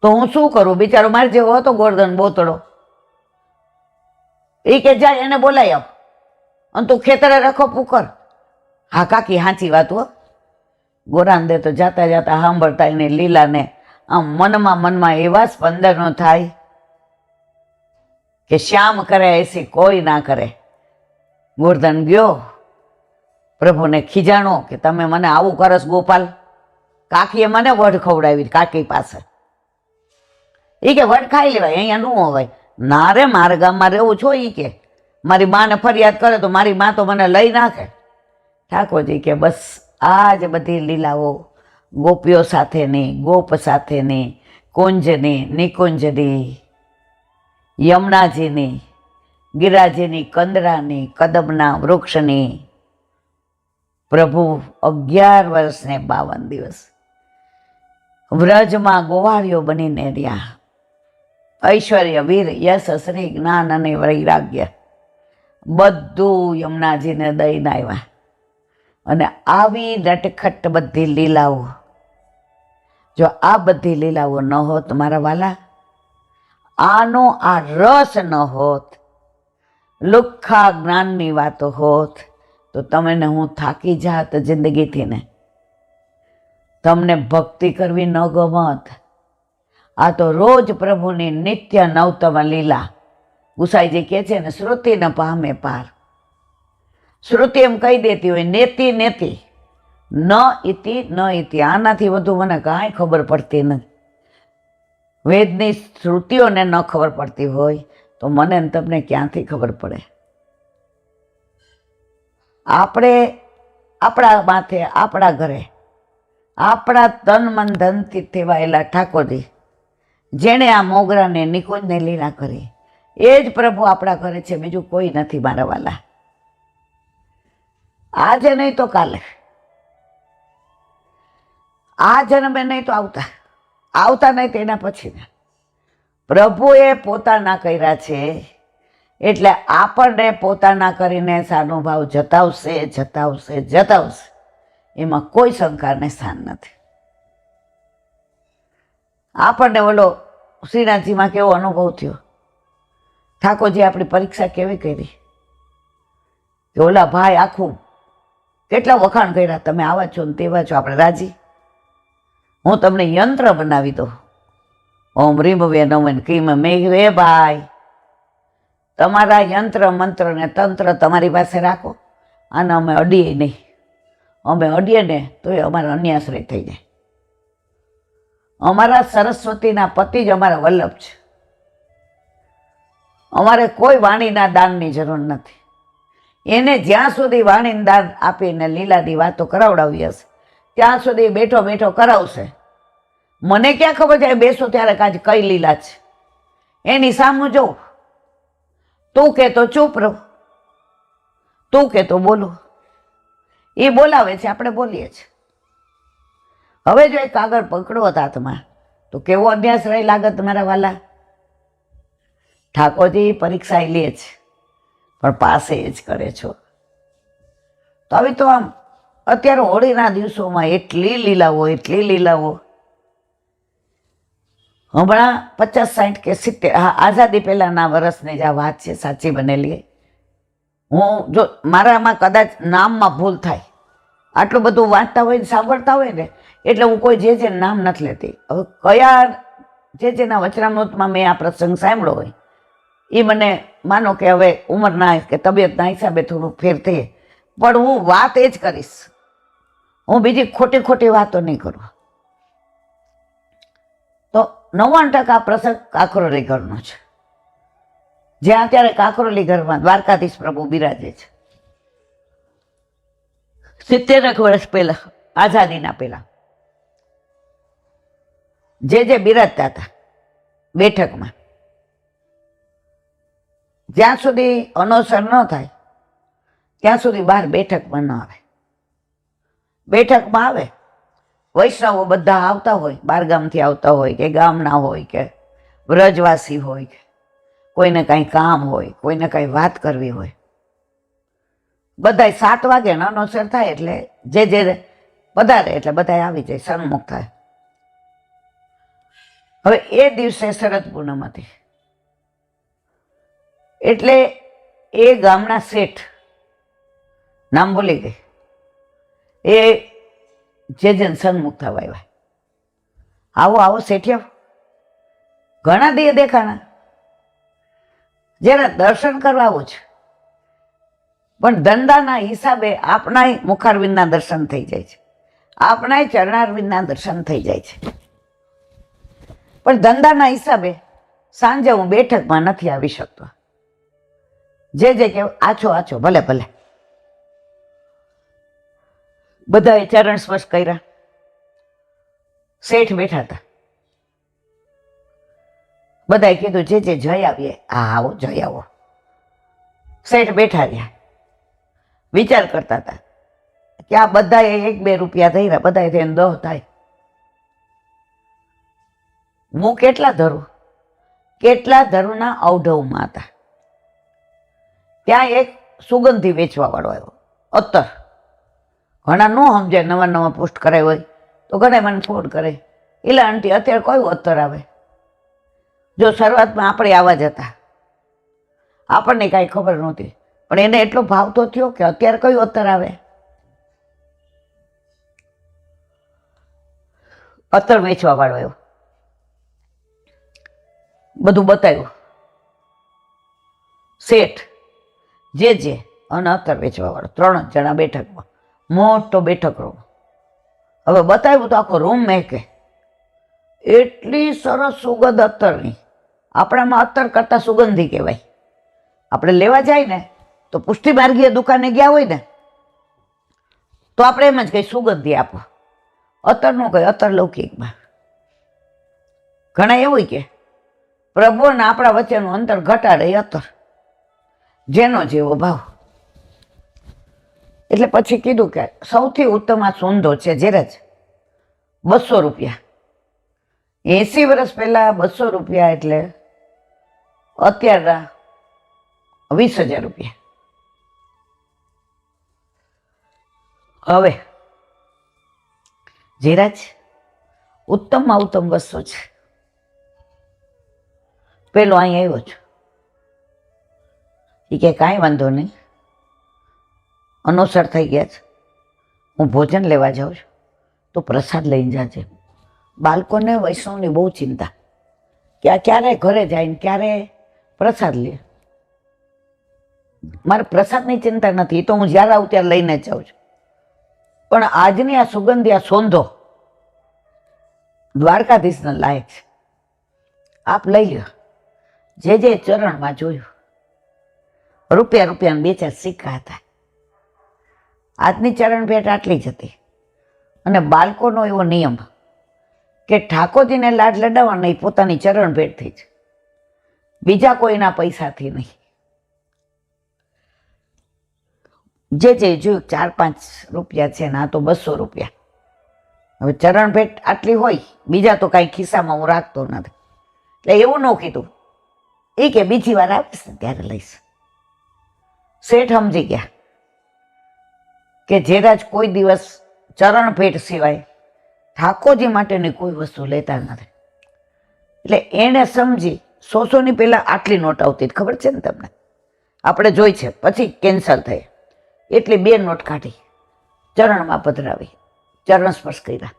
તો હું શું કરું? બિચારો મારે જેવો હતો ગોરધન બોતડો. એ કે જાય એને બોલાય આપ અને તું ખેતરે રખોપું કર. હા કાકી સાચી વાત હો. ગોરાંદે તો જાતા જાતા સાંભળતા એને લીલાને આમ મનમાં એવા સ્પંદનો થાય કે શ્યામ કરે એસી કોઈ ના કરે. ગોરધન ગયો, પ્રભુને ખીજાણો કે તમે મને આવું કરસ ગોપાલ. કાકીએ મને વઢ ખવડાવી કાકી પાસે. એ કે વઢ ખાઈ લેવાય, અહીંયા ન હોય. ના રે મારા ગામમાં રહેવું છો. એ કે મારી માને ફરિયાદ કરે તો મારી મા તો મને લઈ નાખે. ઠાકોરજી કે બસ આ જ બધી લીલાઓ ગોપીઓ સાથેની, ગોપ સાથેની, કુંજની, નિકુંજની, યમુનાજીની, ગિરાજીની કંદરાની, કદમના વૃક્ષની. પ્રભુ 11 વર્ષ ને 52 દિવસ વ્રજમાં ગોવાળીઓ બનીને રહ્યા. ઐશ્વર્ય, વીર, યશ, શ્રી, જ્ઞાન અને વૈરાગ્ય બધું યમુનાજીને દઈને આવ્યા. અને આવી નટખટ બધી લીલાઓ, જો આ બધી લીલાઓ ન હોત મારા વાલા, આનો આ રસ ન હોત, લુખ્ખા જ્ઞાનની વાતો હોત, તો તમને હું થાકી જાત જિંદગીથી ને તમને ભક્તિ કરવી ન ગમત. આ તો રોજ પ્રભુની નિત્ય નવતમ લીલા. ગુસાઈજી કહે છે ને, શ્રુતિ ન પામે પાર. શ્રુતિ એમ કહી દેતી હોય નેતિ નેતિ, ન ઇતિ ન ઇતિ. આનાથી વધુ મને કાંઈ ખબર પડતી નથી. વેદની શ્રુતિઓને ન ખબર પડતી હોય તો મને ને તમને ક્યાંથી ખબર પડે? આપણે આપણા માથે, આપણા ઘરે, આપણા તન મન ધનથી ટેવાયેલા ઠાકોરજી, જેણે આ મોગરાને નિકુંજને લીલા કરી, એ જ પ્રભુ આપણા ઘરે છે, બીજું કોઈ નથી મારા વાલા. આજે નહીં તો કાલે, આ જન્મે નહીં તો આવતા નહીં તો એના પછી. પ્રભુએ પોતાના કર્યા છે એટલે આપણને પોતાના કરીને સાનુભાવ જતાવશે. એમાં કોઈ શંકાને સ્થાન નથી. આપણને ઓલો શ્રીનાથજીમાં કેવો અનુભવ થયો, ઠાકોરજી આપણી પરીક્ષા કેવી કરી કે ઓલા ભાઈ આખું કેટલા વખાણ કર્યા, તમે આવા છો ને તેવા છો, આપણે રાજી. હું તમને યંત્ર બનાવી દઉં, ઓમ રીમ વે નમન કીમ મેં. એ ભાઈ, તમારા યંત્ર મંત્ર ને તંત્ર તમારી પાસે રાખો, આને અમે અડીએ નહીં. અમે અડીએ ને તો એ અમારો અન્યાશ્રય થઈ જાય. અમારા સરસ્વતીના પતિ જ અમારા વલ્લભ છે. અમારે કોઈ વાણીના દાનની જરૂર નથી. એને જ્યાં સુધી વાણીનું દાન આપીને લીલાની વાતો કરાવડાવી હશે ત્યાં સુધી બેઠો બેઠો કરાવશે. મને ક્યાં ખબર છે બેસો ત્યારે કાંઈ કઈ લીલા છે. એની સામું જોઉં. તું કે તો ચૂપ રહો, તું કે તો બોલો. એ બોલાવે છે, આપણે બોલીએ છીએ. હવે જો એક કાગળ પકડો હાથમાં તો કેવો અભ્યાસ રહી લાગત મારા વાલા. ઠાકોરજી પરીક્ષા લે છે પણ પાસે જ કરે છો. તો હવે તો આમ અત્યારે હોળીના દિવસોમાં એટલી લીલાઓ. હમણાં 50, 60 કે 70 આઝાદી પહેલાના વર્ષની જ આ વાત છે, સાચી બનેલી. હું જો મારામાં કદાચ નામમાં ભૂલ થાય, આટલું બધું વાંચતા હોય સાંભળતા હોય ને એટલે હું કોઈ જે નામ નથી લેતી. હવે કયા જેના વચનામૃતમાં મેં આ પ્રસંગ સાંભળ્યો હોય એ મને માનો કે હવે ઉંમરના કે તબિયતના હિસાબે થોડું ફેર થઈએ, પણ હું વાત એ જ કરીશ. હું બીજી ખોટી વાતો નહીં કરું. તો 99% પ્રસંગ કાકરોલી ઘરનો છે, જ્યાં અત્યારે કાકરોલી ઘરમાં દ્વારકાધીશ પ્રભુ બિરાજે છે. 70 વર્ષ પહેલા, આઝાદીના પહેલા જે બિરાજતા હતા બેઠકમાં, જ્યાં સુધી અનોસર ન થાય ત્યાં સુધી બહાર બેઠકમાં ન આવે. બેઠકમાં આવે વૈષ્ણવો બધા આવતા હોય, બારગામથી આવતા હોય કે ગામના હોય કે વ્રજવાસી હોય કે કોઈને કાંઈ કામ હોય, કોઈને કાંઈ વાત કરવી હોય, બધાય 7 વાગે અનોસર થાય એટલે જે પધારે એટલે બધા આવી જાય, સન્મુખ થાય. હવે એ દિવસે શરદ પૂનમ હતી એટલે એ ગામના શેઠ, નામ ભૂલી ગઈ, એ જે સન્મુખ થવા આવ્યા. આવો શેઠિયા, ઘણા દી દેખાણા, જરા દર્શન કરવા આવું છે. પણ ધંધાના હિસાબે આપણાય મુખારવિંદના દર્શન થઈ જાય છે, આપણાય ચરણારવિંદના દર્શન થઈ જાય છે. પણ ધંધાના હિસાબે સાંજે હું બેઠકમાં નથી આવી શકતો. જે કે આછો ભલે બધાએ ચરણ સ્પર્શ કર્યા. શેઠ બેઠા હતા, બધાએ કીધું જે જઈ આવીએ. આવો જઈ આવો. શેઠ બેઠા રહ્યા, વિચાર કરતા હતા કે આ બધાએ 1-2 રૂપિયા થઈ રહ્યા, બધાએ થઈને 10 થાય. હું કેટલા ધરુના અવઢવમાં હતા. ત્યાં એક સુગંધી વેચવા વાળો આવ્યો, અત્તર. ઘણા ન સમજે, નવા પોસ્ટ કરાય હોય તો ઘણા મને ફોન કરે, એલા આંટી અત્યારે કયું અત્તર આવે. જો શરૂઆતમાં આપણે આવા જ હતા, આપણને કાંઈ ખબર નહોતી, પણ એને એટલો ભાવ તો થયો કે અત્યારે કયું અત્તર આવે. અત્તર વેચવા વાળો આવ્યો, બધું બતાવ્યું. શેઠ જે અને અત્તર વેચવા વાળો 3 જણા બેઠકમાં, મોટો બેઠક રૂમ. હવે બતાવ્યું તો આખો રૂમ મહેકે. એટલી સરસ સુગંધ અત્તરની. આપણામાં અત્તર કરતા સુગંધી કહેવાય. આપણે લેવા જાય ને તો પુષ્ટિ માર્ગીય દુકાને ગયા હોય ને તો આપણે એમ જ કહીએ સુગંધી આપો. અત્તરનું કઈ અત્તર લૌકિકમાં ઘણા એવું કે પ્રભુ અને આપણા વચ્ચેનું અંતર ઘટાડે અત્તર, જેનો જેવો ભાવ. એટલે પછી કીધું કે સૌથી ઉત્તમ આ સોંધો છે જેરજ, 200 રૂપિયા. 80 વર્ષ પહેલા 200 રૂપિયા એટલે અત્યારના 20,000 રૂપિયા. હવે જેરાજ ઉત્તમમાં ઉત્તમ વસ્તુ છે. પેલો અહીં આવ્યો છું, એ કે કાંઈ વાંધો નહીં, અનોસર થઈ ગયા છે, હું ભોજન લેવા જાઉં છું તો પ્રસાદ લઈને જાજે. બાળકોને વૈષ્ણવની બહુ ચિંતા કે આ ક્યારે ઘરે જાય ને ક્યારે પ્રસાદ લે. મારે પ્રસાદની ચિંતા નથી, એ તો હું જ્યારે આવું ત્યારે લઈને જ જાઉં છું. પણ આજની આ સુગંધી, આ સોંધો દ્વારકાધીશના લાયક છે. આપ લઈ લો જે ચરણમાં જોયું. રૂપિયાના 2-4 સિક્કા હતા. આજની ચરણ ભેટ આટલી જ હતી. અને બાળકોનો એવો નિયમ કે ઠાકોરજીને લાડ લડાવવાના એ પોતાની ચરણ ભેટથી જ, બીજા કોઈના પૈસાથી નહીં. જે જોયું 4-5 રૂપિયા છે ને આ તો 200 રૂપિયા. હવે ચરણ ભેટ આટલી હોય, બીજા તો કાંઈ ખિસ્સામાં હું રાખતો નથી. એટલે એવું ન કીધું એ કે બીજી વાર આવીશ ને ત્યારે લઈશ. શેઠ સમજી ગયા કે જેરાજ કોઈ દિવસ ચરણ ભેટ સિવાય ઠાકોરજી માટેની કોઈ વસ્તુ લેતા નથી. એટલે એણે સમજી 100-100ની પહેલાં આટલી નોટ આવતી ખબર છે ને તમને, આપણે જોઈ છે, પછી કેન્સલ થઈ. એટલી 2 નોટ કાઢી, ચરણમાં પધરાવી, ચરણ સ્પર્શ કર્યા,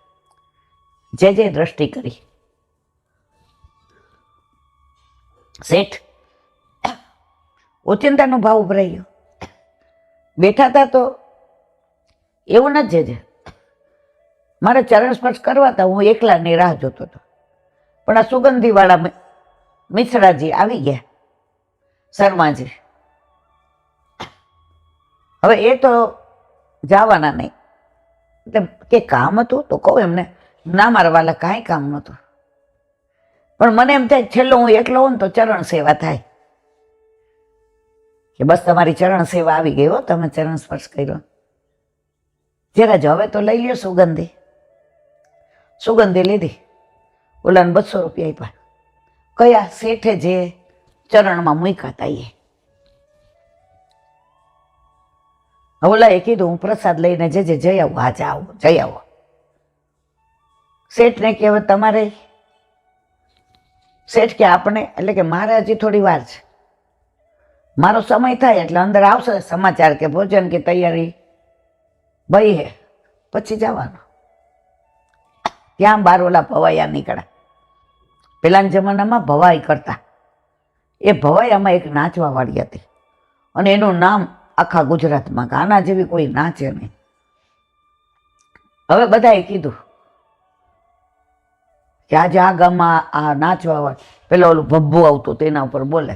જે દ્રષ્ટિ કરી. શેઠ ઓચિંતાનો ભાવ ઉભરાઈ ગયો. બેઠા હતા તો એવું નથી જે મારે ચરણ સ્પર્શ કરવા હતા, હું એકલાની રાહ જોતો હતો. પણ આ સુગંધીવાળા મિશ્રાજી આવી ગયા, શર્માજી. હવે એ તો જવાના નહીં. એટલે કે કામ હતું તો કહું એમને, ના મારા વાલા કાંઈ કામ નહોતું. પણ મને એમ થાય છેલ્લો હું એકલો હોઉં ને તો ચરણ સેવા થાય. કે બસ તમારી ચરણ સેવા આવી ગઈ હો, તમે ચરણ સ્પર્શ કર્યો. જરા હવે તો લઈ લ્યો સુગંધી. સુગંધી લીધી, ઓલાને 200 રૂપિયા આપ્યા. કયા શેઠે જે ચરણમાં મૂક્યા હતા એ. ઓલાએ કીધું હું પ્રસાદ લઈને જઈ આવું. હા જાઓ, જઈ આવો. શેઠને કે હવે તમારે, શેઠ કે આપણે, એટલે કે મારે હજી થોડી વાર છે, મારો સમય થાય એટલે અંદર આવશે સમાચાર કે ભોજન કે તૈયારી ભાઈ હે, પછી જવાનું. ત્યાં બાર ઓલા ભવાયા નીકળ્યા. પેલાના જમાનામાં ભવાઈ કરતા. એ ભવાયામાં એક નાચવા વાળી હતી અને એનું નામ આખા ગુજરાતમાં, આના જેવી કોઈ નાચે નહીં. હવે બધાએ કીધું કે આજે આ ગામમાં આ નાચવા વાળી, પેલો ઓલું ભભ્ભું આવતું તેના ઉપર બોલે.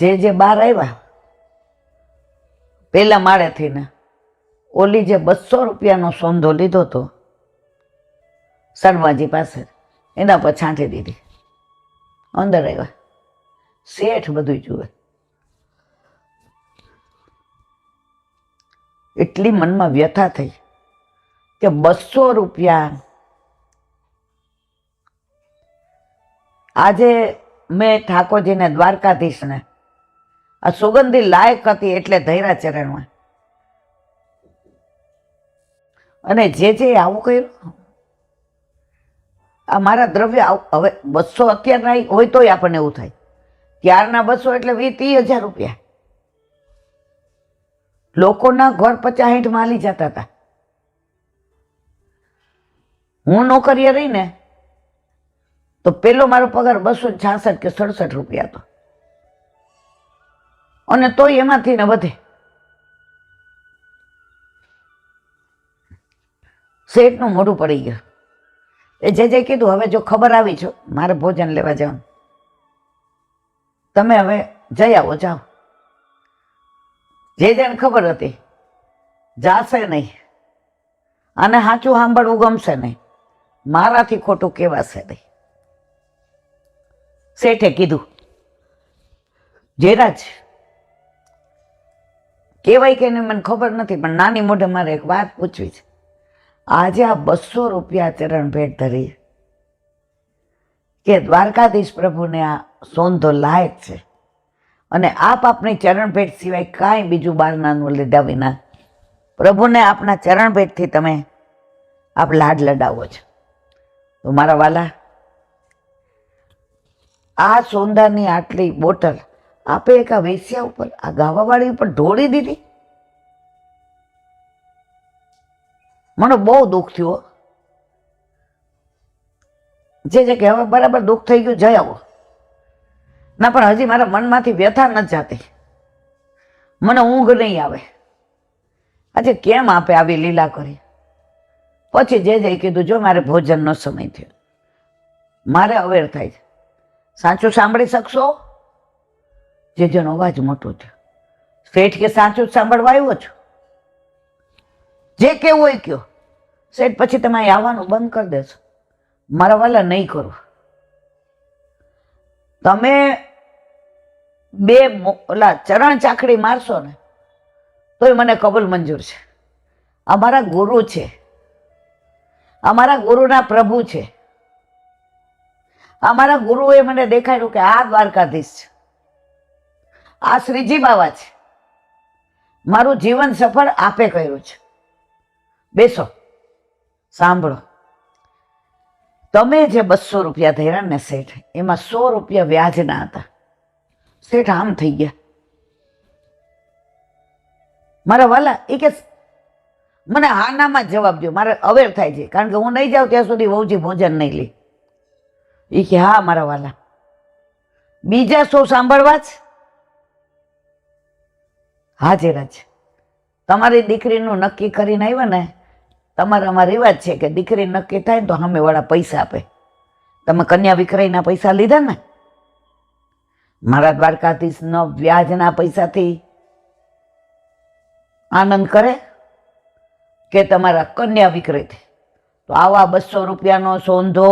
જે બહાર આવ્યા પેલા માળેથી ને ઓલી જે 200 રૂપિયાનો સોંધો લીધો હતો શર્માજી પાસે, એના પર છાંટી દીધી. અંદર આવ્યા. શેઠ બધું જુએ. એટલી મનમાં વ્યથા થઈ કે 200 રૂપિયા આજે મેં ઠાકોરજીને, દ્વારકાધીશને આ સુગંધી લાયક હતી એટલે ધૈરા ચરણમાં. અને જે આવું કર્યું, આ મારા દ્રવ્ય હવે 200 અત્યારના હોય તોય આપણને એવું થાય. ત્યારના 200 એટલે 20-30 હજાર રૂપિયા. લોકોના ઘર 50-60 માલી જતા હતા. હું નોકરીએ રહી ને તો પેલો મારો પગાર 266 કે 67 રૂપિયા હતો. અને તોય એમાંથી ને વધે. શેઠનું મોઢું પડી ગયું. એ જે કીધું હવે જો ખબર આવી છો મારે ભોજન લેવા જવાનું, તમે હવે જઈ આવો, જાઓ. જેને ખબર હતી જાશે નહીં, આને સાચું સાંભળવું ગમશે નહીં, મારાથી ખોટું કહેવાશે નહીં. શેઠે કીધું જેરાજ કહેવાય કે નહીં મને ખબર નથી, પણ નાની મોઢે મારે એક વાત પૂછવી છે. આજે આ 200 રૂપિયા ચરણ ભેટ ધરી કે દ્વારકાધીશ પ્રભુને આ સોંધો લાયક છે, અને આપ આપની ચરણ ભેટ સિવાય કાંઈ બીજું બારનાનું લીધા વિના પ્રભુને આપના ચરણ ભેટથી તમે આપ લાડ લડાવો છો. તો મારા વાલા, આ સોંદાની આટલી બોટલ આપે એક આ વેશ્યા ઉપર, આ ગાવાવાળી ઉપર ઢોળી દીધી. મને બહુ દુઃખ થયું. જે કે હવે બરાબર દુઃખ થઈ ગયું, જઈ આવો. ના પણ હજી મારા મનમાંથી વ્યથા નથી જાતી, મને ઊંઘ નહીં આવે. આજે કેમ આપે આવી લીલા કરી? પછી જે કીધું, જો મારે ભોજનનો સમય થયો, મારે અવેર થાય છે, સાચું સાંભળી શકશો? જેનો અવાજ મોટો થયો. શેઠ કે સાચું જ સાંભળવા આવ્યો છો, જે કેવું હોય કયો. શેઠ પછી તમે અહીં આવવાનું બંધ કરી દેશો. મારા વાલા નહીં કરો. તમે બે ઓલા ચરણ ચાકડી મારશો ને તોય મને કબૂલ મંજૂર છે. અમારા ગુરુ છે, અમારા ગુરુના પ્રભુ છે. અમારા ગુરુએ મને દેખાડ્યું કે આ દ્વારકાધીશ છે, આ શ્રીજી બાવા છે. મારું જીવન સફળ આપે કર્યું છે. બેસો, સાંભળો. તમે જે 200 રૂપિયા ધર્યા ને શેઠ, એમાં 100 રૂપિયા વ્યાજના હતા. શેઠ આમ થઈ ગયા. મારા વાલા એ કે મને હાનામાં જવાબ દો, મારે અવેર થાય છે, કારણ કે હું નહીં જાઉં ત્યાં સુધી વહુજી ભોજન નહીં લે. એ કે હા મારા વાલા, બીજા 100 સાંભળવા જ? હાજર જ. તમારી દીકરીનું નક્કી કરીને આવ્યા ને, તમારામાં રિવાજ છે કે દીકરી નક્કી થાય ને તો સામેવાળા પૈસા આપે. તમે કન્યા વિક્રયના પૈસા લીધા ને, મારા દ્વારકાધીશનો વ્યાજના પૈસાથી આનંદ કરે કે તમારા કન્યા વિક્રયથી? તો આવા 200 રૂપિયાનો સોંધો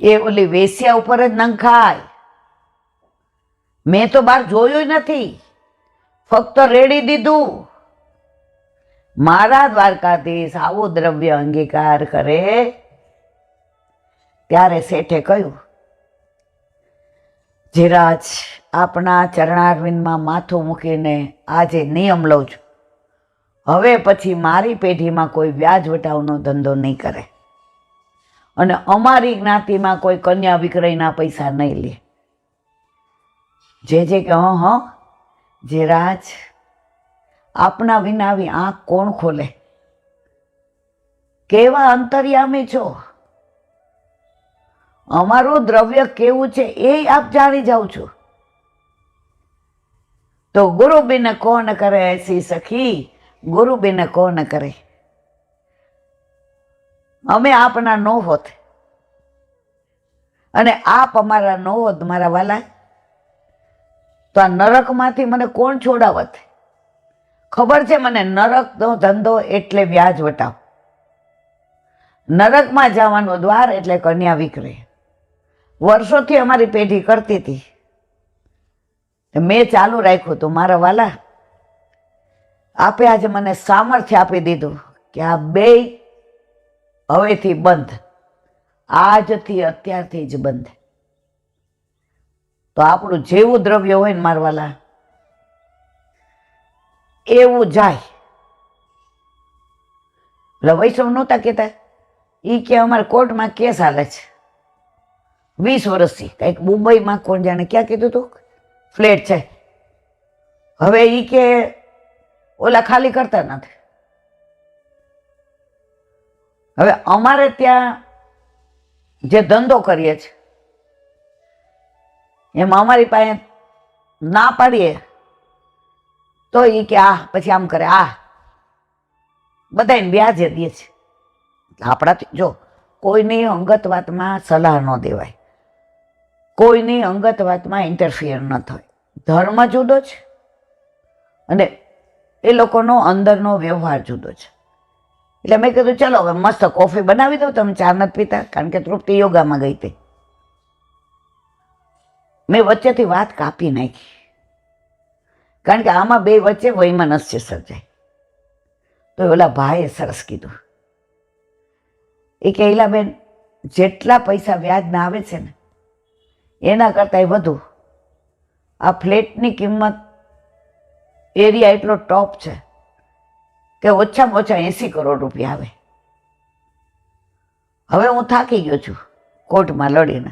એ ઓલી વેશ્યા ઉપર જ નંખાય. મેં તો બહાર જોયું નથી, ફક્ત રેડી દીધું. મારા દ્વારકાધીશ આવું દ્રવ્ય અંગીકાર કરે ત્યારે શેઠે કહ્યું, ધીરાજ, આપના ચરણારવિંદમાં માથું મૂકીને આજે નિયમ લઉં છું, હવે પછી મારી પેઢીમાં કોઈ વ્યાજ વટાવનો ધંધો નહીં કરે અને અમારી જ્ઞાતિમાં કોઈ કન્યા વિક્રયના પૈસા નહીં લે. જે કે હા ધીરાજ, આપના વિના આવી આંખ કોણ ખોલે? કેવા અંતર્યામી છો? અમારું દ્રવ્ય કેવું છે એ આપ જાણી જાઉં છો. તો ગુરુ બિન કોણ કરે એસી સખી, ગુરુ બિન કોણ કરે. અમે આપના નો હોત અને આપ અમારા નો હોત મારા વાલા, તો આ નરકમાંથી મને કોણ છોડાવત? ખબર છે મને, નરકનો ધંધો એટલે વ્યાજ વટાવ. નરકમાં જવાનો દ્વાર એટલે કન્યા વિક્રય. વર્ષોથી અમારી પેઢી કરતી હતી, મેં ચાલુ રાખ્યું હતું. મારા વાલા, આપે આજે મને સામર્થ્ય આપી દીધું કે આ બે હવેથી બંધ, આજથી અત્યારથી જ બંધ. તો આપણું જેવું દ્રવ્ય હોય ને મારા વાલા, એવું જાય. એટલે વૈષ્ણવ નહોતા કહેતા, એ કે અમારા કોર્ટમાં કેસ હાલે છે 20 વર્ષથી, કંઈક મુંબઈમાં કોણ જાણે ક્યાં કીધું હતું, ફ્લેટ છે. હવે એ કે ઓલા ખાલી કરતા નથી. હવે અમારે ત્યાં જે ધંધો કરીએ છીએ એમાં અમારી પાસે ના પાડીએ તો એ કે આ પછી આમ કરે, આ બધાને વ્યાજે દે છે. આપણાથી જો કોઈની અંગત વાતમાં સલાહ ન દેવાય, કોઈની અંગત વાતમાં ઇન્ટરફિયર ન થાય. ધર્મ જુદો છે અને એ લોકોનો અંદરનો વ્યવહાર જુદો છે. એટલે મેં કીધું ચલો હવે મસ્ત કોફી બનાવી દઉં, તમે ચા નથી પીતા, કારણ કે તૃપ્તિ યોગામાં ગઈ હતી. મેં વચ્ચેથી વાત કાપી નાખી, કારણ કે આમાં બે વચ્ચે વૈમનસ્ય સર્જાય. તો ઓલા ભાઈએ સરસ કીધું, એ કે ઈલાબેન, જેટલા પૈસા વ્યાજના આવે છે ને એના કરતાં વધુ આ ફ્લેટની કિંમત, એરિયા એટલો ટોપ છે કે ઓછામાં ઓછા 80 કરોડ રૂપિયા આવે. હવે હું થાકી ગયો છું કોર્ટમાં લડીને.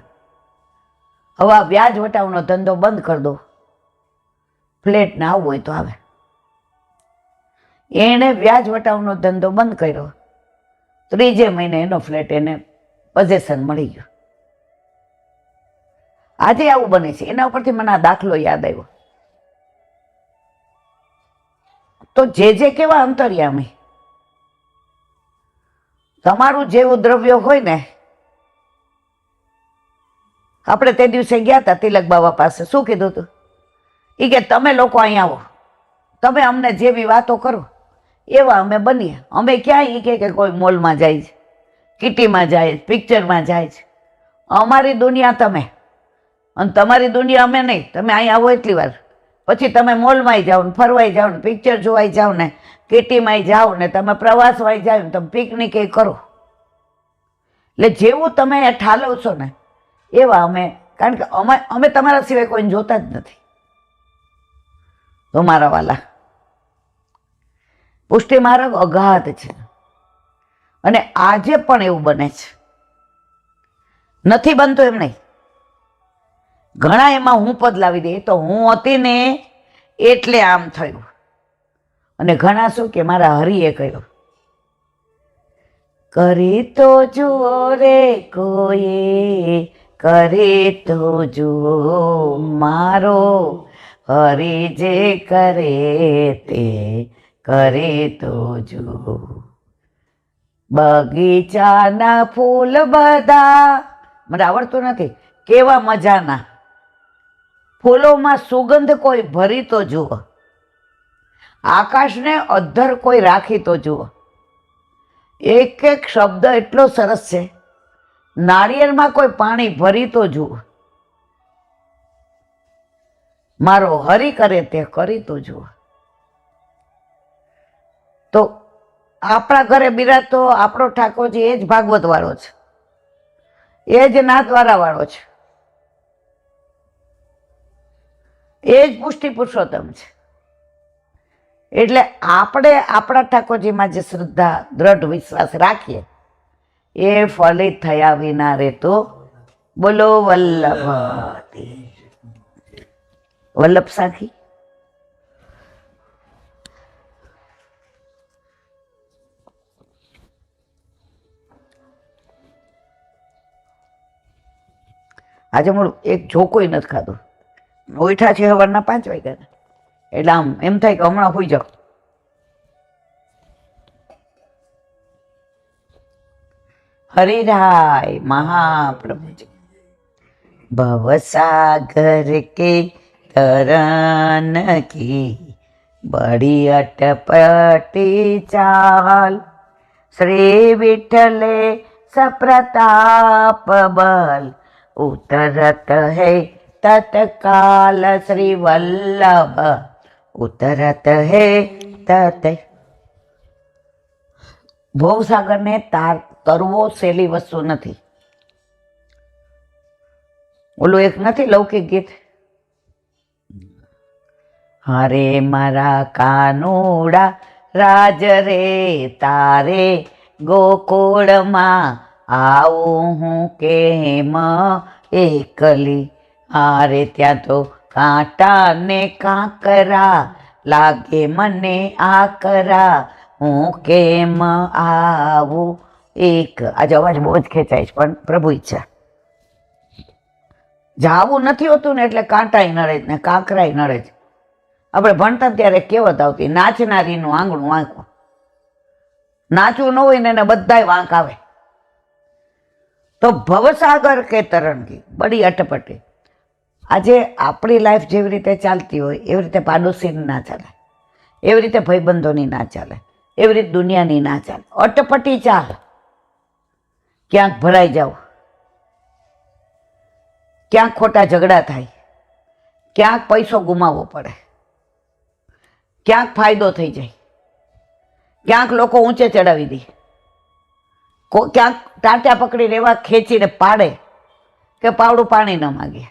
હવે આ વ્યાજ વટાવનો ધંધો બંધ કરી દો, ફ્લેટને આવવું હોય તો આવે. એણે વ્યાજ વટાવનો ધંધો બંધ કર્યો, 3 મહિને એનો ફ્લેટ એને પોઝેશન મળી ગયો. આજે આવું બને છે. એના ઉપરથી મને આ દાખલો યાદ આવ્યો. તો જે કેવા અંતર્યામી, તમારું જેવું દ્રવ્ય હોય ને, આપણે તે દિવસે ગયા હતા તિલક બાબા પાસે, શું કીધું હતું? એ કે તમે લોકો અહીંયા આવો, તમે અમને જેવી વાતો કરો એવા અમે બનીએ. અમે ક્યાં એ કે કોઈ મોલમાં જાય છે, કિટીમાં જાય છે, પિક્ચરમાં જાય છે. અમારી દુનિયા તમે, અને તમારી દુનિયા અમે નહીં. તમે અહીંયા આવો એટલી વાર, પછી તમે મોલમાંય જાઓ ને, ફરવાય જાઓ ને, પિક્ચર જોવાય જાઓ ને, કિટીમાંય જાઓ ને, તમે પ્રવાસવાય જાઓ ને, તમે પિકનિક એ કરો. એટલે જેવું તમે ઠાલવશો ને એવા અમે, કારણ કે અમે તમારા સિવાય કોઈને જોતા જ નથી. તો મારા વાલા, પુષ્ટિ માર્ગ અગાધ છે, અને આજે પણ એવું બને છે. નથી બનતું એમ નહીં. ઘણા એમાં હું પદ લાવી દે, તો હું હતી ને એટલે આમ થયું. અને ઘણા શું કે મારા હરિએ કહ્યું, કરી તો જુઓ રે કોઈએ, કરે તો જુઓ મારો હરિ જે કરે તે કરે તો જુઓ. બગીચાના ફૂલ બધા, મને આવડતું નથી, કેવા મજાના, ફૂલોમાં સુગંધ કોઈ ભરી તો જુઓ. આકાશને અધ્ધર કોઈ રાખી તો જુઓ. એક એક શબ્દ એટલો સરસ છે. નાળિયેરમાં કોઈ પાણી ભરી તો જુઓ. મારો હરિ કરે તે કરી તો જુઓ. તો આપણા ઘરે બિરાતો આપણો ઠાકોરજી એ જ ભાગવત વાળો છે, એ જ નાથવાળા વાળો છે, એ જ પુષ્ટિ પુરુષોત્તમ છે. એટલે આપણે આપણા ઠાકોરજીમાં જે શ્રદ્ધા, દ્રઢ વિશ્વાસ રાખીએ એ ફલિત થયા વિના રે તો બોલો વલ્લભ વલ્લભ સાખી. આજે મારું એક જોકોય નથી ખાધું. ઉઠા છે સવારના 5 વાગ્યા, એટલે આમ એમ થાય કે હમણાં હોઈ જાઓ. હરિરાય મહાપ્રભુજી. ભવસાગર કે તરન કી બડી અટપટી ચાલ, શ્રી વિઠ્ઠલે સપ્રતાપ બલ ઉતરત હૈ તત્કાલ. શ્રી વલ્લભ ઉતરત હૈ તત. ભવસાગરને તરવો સહેલી વસ્તુ નથી. ઓલું એક નથી લૌકિક ગીત, હરે મારા કાનુડા રાજ રે તારે ગોકુળમાં આવું હું કેમ એકલી. હારે ત્યાં તો કાંટા ને કાંકરા લાગે મને આકરા, હું કેમ આવું એક. આજે અવાજ બહુ જ ખેંચાય છે, પણ પ્રભુ ઈચ્છા. જાવું નથી હોતું ને એટલે કાંટાય નડે ને કાંકરાય નડે છે. આપણે ભણતા ત્યારે કહેવત આવતી, નાચનારીનું આંગણું વાંકવું. નાચવું ન હોય ને એને બધાય વાંક આવે. તો ભવસાગર કે તરણકી બડી અટપટી. આજે આપણી લાઈફ જેવી રીતે ચાલતી હોય એવી રીતે પાડોશીની ના ચાલે, એવી રીતે ભાઈબંધોની ના ચાલે, એવી રીતે દુનિયાની ના ચાલે. અટપટી ચાલ. ક્યાંક ભરાઈ જાવ, ક્યાંક ખોટા ઝઘડા થાય, ક્યાંક પૈસો ગુમાવવો પડે, ક્યાંક ફાયદો થઈ જાય, ક્યાંક લોકો ઊંચે ચડાવી દે, ક્યાંક ટાંટ્યા પકડીને એવા ખેંચીને પાડે કે પાવડું પાણી ન માગે.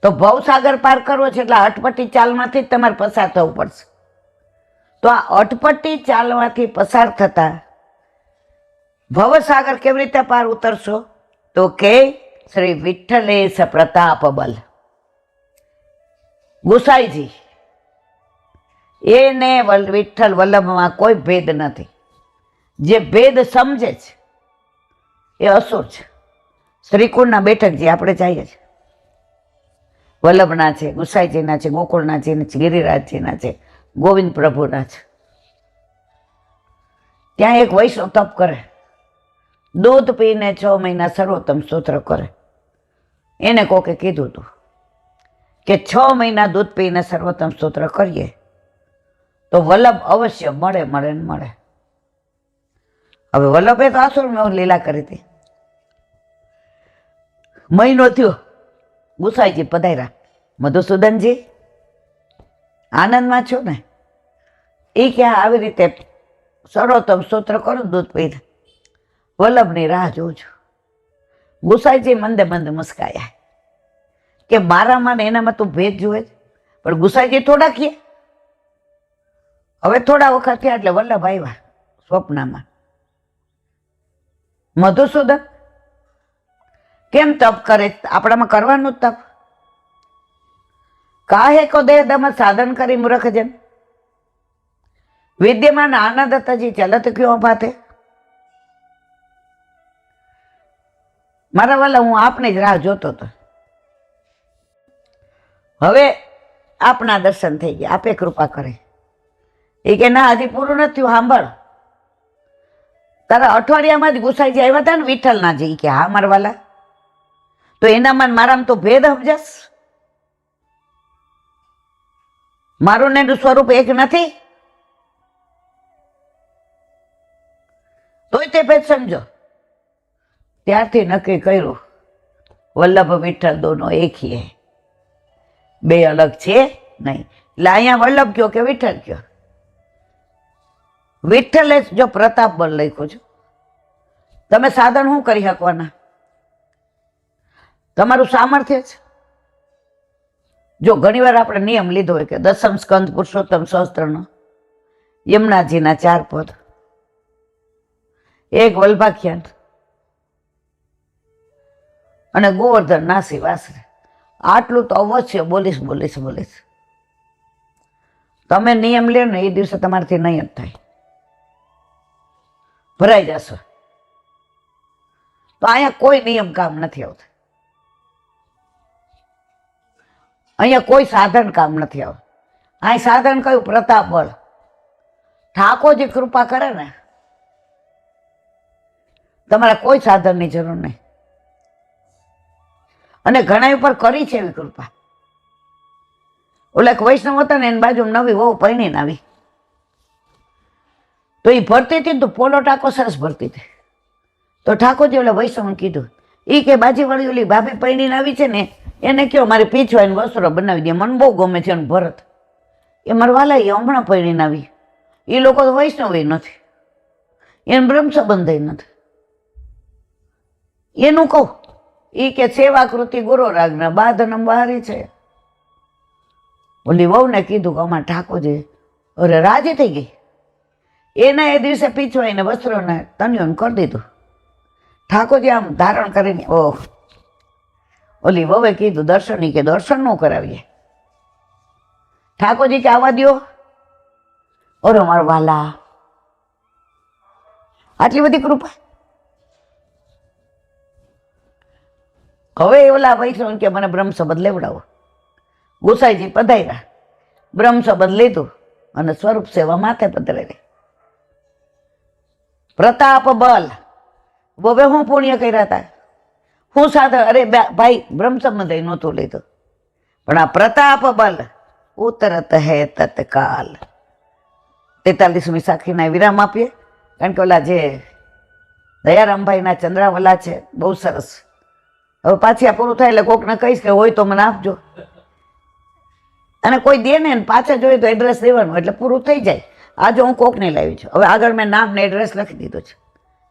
તો ભવસાગર પાર કરવો છે એટલે અટપટી ચાલમાંથી જ તમારે પસાર થવું પડશે. તો આ અટપટી ચાલવાથી પસાર થતા ભવસાગર કેવી રીતે પાર ઉતરશો? તો કે શ્રી વિઠ્ઠલે પ્રતાપ બલ. ગુસાઈજી એને વિઠ્ઠલ વલ્લભમાં કોઈ ભેદ નથી. જે ભેદ સમજે છે એ અસુર છે. શ્રીકુંડના બેઠક જે આપણે જઈએ છીએ, વલ્લભના છે, ગુસાઈજીના છે, ગોકુળના છે, ગિરિરાજજીના છે, ગોવિંદ પ્રભુના છે. ત્યાં એક વૈષ્ણવ તપ કરે, દૂધ પીને 6 મહિના સર્વોત્તમ સ્તોત્ર કરે. એને કોકે કીધું હતું કે 6 મહિના દૂધ પીને સર્વોત્તમ સ્તોત્ર કરીએ તો વલ્લભ અવશ્ય મળે મળે ને મળે. હવે વલ્લભે તો આસુરમાં લીલા કરી હતી. મહિનો થયો, ગુસાઈજી પધાર્યા. મધુસૂદનજી આનંદમાં છો ને? એ ક્યાં આવી રીતે સર્વોત્તમ સ્તોત્ર કરો દૂધ પીને, વલ્લભની રાહ જોઉં છું. ગુસાઈજી મંદે મંદે મુસ્કાયા કે મારામાં ને એનામાં તું ભેદ જુએ છે. પણ ગુસાઈજી થોડા કહે. હવે થોડા વખત થયા એટલે વલ્લભ આવ્યા સ્વપ્નમાં. મધુસૂદન કેમ તપ કરે? આપણામાં કરવાનું જ તપ. કાહે કો દેહ દમ સાધન કરી મૂર્ખ જન, વિદ્યમાન આનંદ તજી ચલત ક્યો ભાતે. મારા વાલા, હું આપને જ રાહ જોતો હતો. હવે આપના દર્શન થઈ ગયા, આપે કૃપા કરે. એ કે ના, હજી પૂરું નથી થયું, સાંભળ. તારા અઠવાડિયામાં જ ગુસાઈજી આવ્યા હતા ને વિઠ્ઠલના જી. કે હા મારા વાલા, તો એનામાં ને મારામાં તો ભેદ સમજસ. મારું ને એનું સ્વરૂપ એક નથી, તોય તે ભેદ સમજો. ત્યારથી નક્કી કર્યું વલ્લભ વિઠ્ઠલ દોનો એક હી હે, બે અલગ છે નહીં. એટલે અહીંયા વલ્લભ કયો કે વિઠ્ઠલ કયો. વિઠ્ઠલે જો પ્રતાપ બળ લખ્યું છે. તમે સાધન શું કરી શકવાના? તમારું સામર્થ્ય છે. જો ઘણીવાર આપણે નિયમ લીધો હોય કે દસમ સ્કંદ પુરુષોત્તમ સહસ્ત્રનો યમુનાજીના 4 પદ, એક વલ્ભાખ્યાન અને ગોવર્ધન નાસી વાસરે, આટલું તો અવશ્ય બોલીશ બોલીશ બોલીશ. તમે નિયમ લે ને એ દિવસે તમારાથી નહીં જ થાય, ભરાઈ જશો. તો અહીંયા કોઈ નિયમ કામ નથી આવતા, અહીંયા કોઈ સાધન કામ નથી આવતું. અહીં સાધન કયું? પ્રતાપ બળ. ઠાકોરજી કૃપા કરે ને, તમારા કોઈ સાધનની જરૂર નહીં. અને ઘણા ઉપર કરી છે એવી કૃપા. ઓલા એક વૈષ્ણવ હતા ને, એની બાજુ નવી વહુ પરણીને આવી, તો એ ભરતી હતી ને તો પોલો ટાંકો સરસ ભરતી હતી. તો ઠાકોરજી ઓલા વૈષ્ણવને કીધું, એ કે બાજી વાળી ઓલી ભાભી પરણીને આવી છે ને, એને કયો મારી પીછવાઈને વસ્ત્રો બનાવી દે, મને બહુ ગમે છે એનું ભરત. એ મારા વાલા એ હમણાં પરણીને આવી. એ લોકો તો વૈષ્ણવ નથી, એને બ્રહ્મ સંબંધ નથી. એનું કહું, એ કે સેવાકૃતિ ગુરુ રાજ્ઞા બાધનમ બહારી છે. ઓલી વહુને કીધું કે અમારા ઠાકોરજી, અરે રાજી થઈ ગઈ. એના એ દિવસે પીછવાઈને વસ્ત્રોને તન્યોન કરી દીધું. ઠાકોરજી આમ ધારણ કરીને, ઓહ, ઓલી વહુએ કીધું દર્શન, કે દર્શન ન કરાવીએ. ઠાકોરજી કે આવવા દો. ઓરે મારા વાલા, આટલી બધી કૃપા. હવે ઓલા વૈષ્ણવ કે મને બ્રહ્મ સંબંધ લેવડાવો. ગુસાઈજી પધાર્યા, બ્રહ્મ સંબંધ લીધું અને સ્વરૂપ સેવા માથે પધરાવી. પ્રતાપ બલ, હવે હું પુણ્ય કર્યા હતા, હું સાધન. અરે ભાઈ, બ્રહ્મ સંબંધ નહોતું લીધું, પણ આ પ્રતાપ બલ ઉતરત હે તત્કાલ. 43મી સાખીના વિરામ આપીએ, કારણ કે ઓલા જે દયારામભાઈના ચંદ્રાવલા છે, બહુ સરસ. હવે પાછી આ પૂરું થાય એટલે કોકને કહીશ કે હોય તો મને આપજો. અને કોઈ દે ને પાછા જોઈએ તો એડ્રેસ દેવાનું, એટલે પૂરું થઈ જાય. આજે હું કોકને લાવી છું. હવે આગળ મેં નામ ને એડ્રેસ લખી દીધું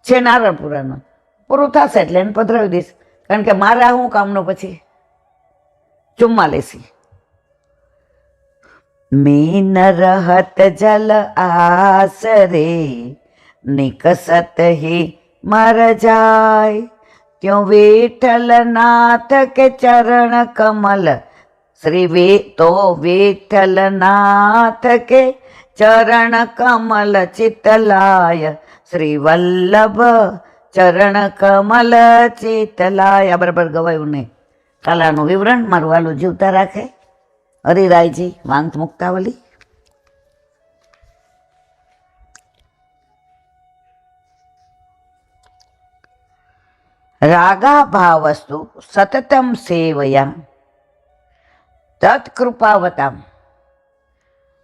છે નારણપુરાનું. પૂરું થશે એટલે એને પધરાવી દઈશ, કારણ કે મારે હું કામનું પછી 44. મીન રહત જલ આસરે નિકસત હી મર જાય, ત્यों विठल नाथ के चरण कमल श्री वे तो विठल नाथ के चरण कमल चितलाय, श्री वल्लभ चरण कमल चितलाय. બરાબર ગવાયું નહીં. કાલાનું વિવરણ મારું વાલું જીવતા રાખે. હરિરાયજી વાંત મુક્તાવલી. રાગાભાવસ્તુ સતતમ સેવયા તત્કૃપાવતામ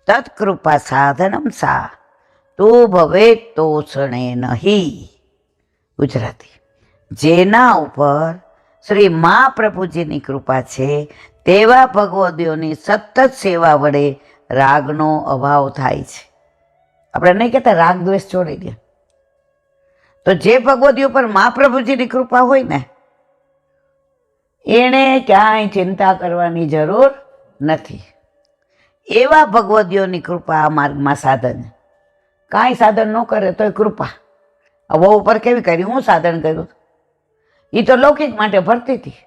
તત્કૃપા સાધનમ સા તો ભવેત તોષણે નહીં. ગુજરાતી. જેના ઉપર શ્રી મહાપ્રભુજીની કૃપા છે તેવા ભગવદીઓની સતત સેવા વડે રાગનો અભાવ થાય છે. આપણે નહીં કહેતા રાગ દ્વેષ છોડી દે. તો જે ભગવદી ઉપર મહાપ્રભુજીની કૃપા હોય ને એણે ક્યાંય ચિંતા કરવાની જરૂર નથી. એવા ભગવદીઓની કૃપા આ માર્ગમાં સાધન. કાંઈ સાધન ન કરે તોય કૃપા. આ વહુ ઉપર કેવી કરી? હું સાધન કર્યું? એ તો લૌકિક માટે ભરતી હતી.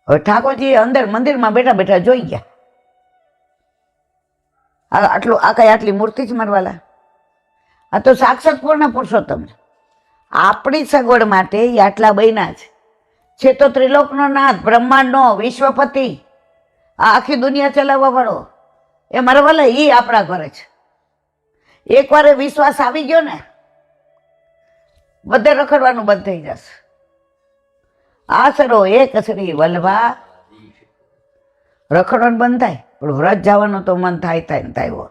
હવે ઠાકોરજી અંદર મંદિરમાં બેઠા બેઠા જોઈ ગયા. આટલી મૂર્તિ જ મારવાલા. આ તો સાક્ષાત પૂર્ણ પુરુષોત્તમ. આપણી સગવડ માટે એ આટલા બન્યા છે તો ત્રિલોકનો નાથ, બ્રહ્માંડનો વિશ્વપતિ, આ આખી દુનિયા ચલાવવા વાળો એ મારા વાલા એ આપણા ઘરે છે. એકવાર વિશ્વાસ આવી ગયો ને બધે રખડવાનું બંધ થઈ જશે. આસરો એક શ્રી વલ્લભા રખડવાનું બંધ થાય પણ વ્રત જવાનું તો મન થાય ને થાય.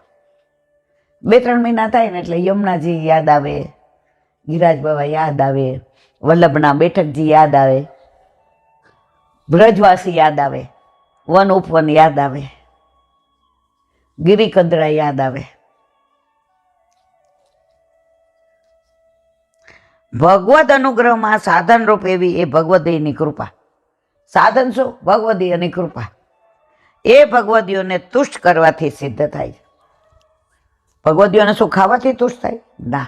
2-3 મહિના થાય ને એટલે યમુનાજી યાદ આવે, ગિરાજ બાબા યાદ આવે, વલ્લભના બેઠકજી યાદ આવે, બ્રજવાસી યાદ આવે, વન ઉપવન યાદ આવે, ગિરિકંદરા યાદ આવે. ભગવદ અનુગ્રહમાં સાધન રૂપ એવી એ ભગવદીની કૃપા. સાધન શું? ભગવદીની કૃપા. એ ભગવદીઓને તુષ્ટ કરવાથી સિદ્ધ થાય. ભગવદીઓને શું ખાવાથી તુષ્ટ થાય? ના.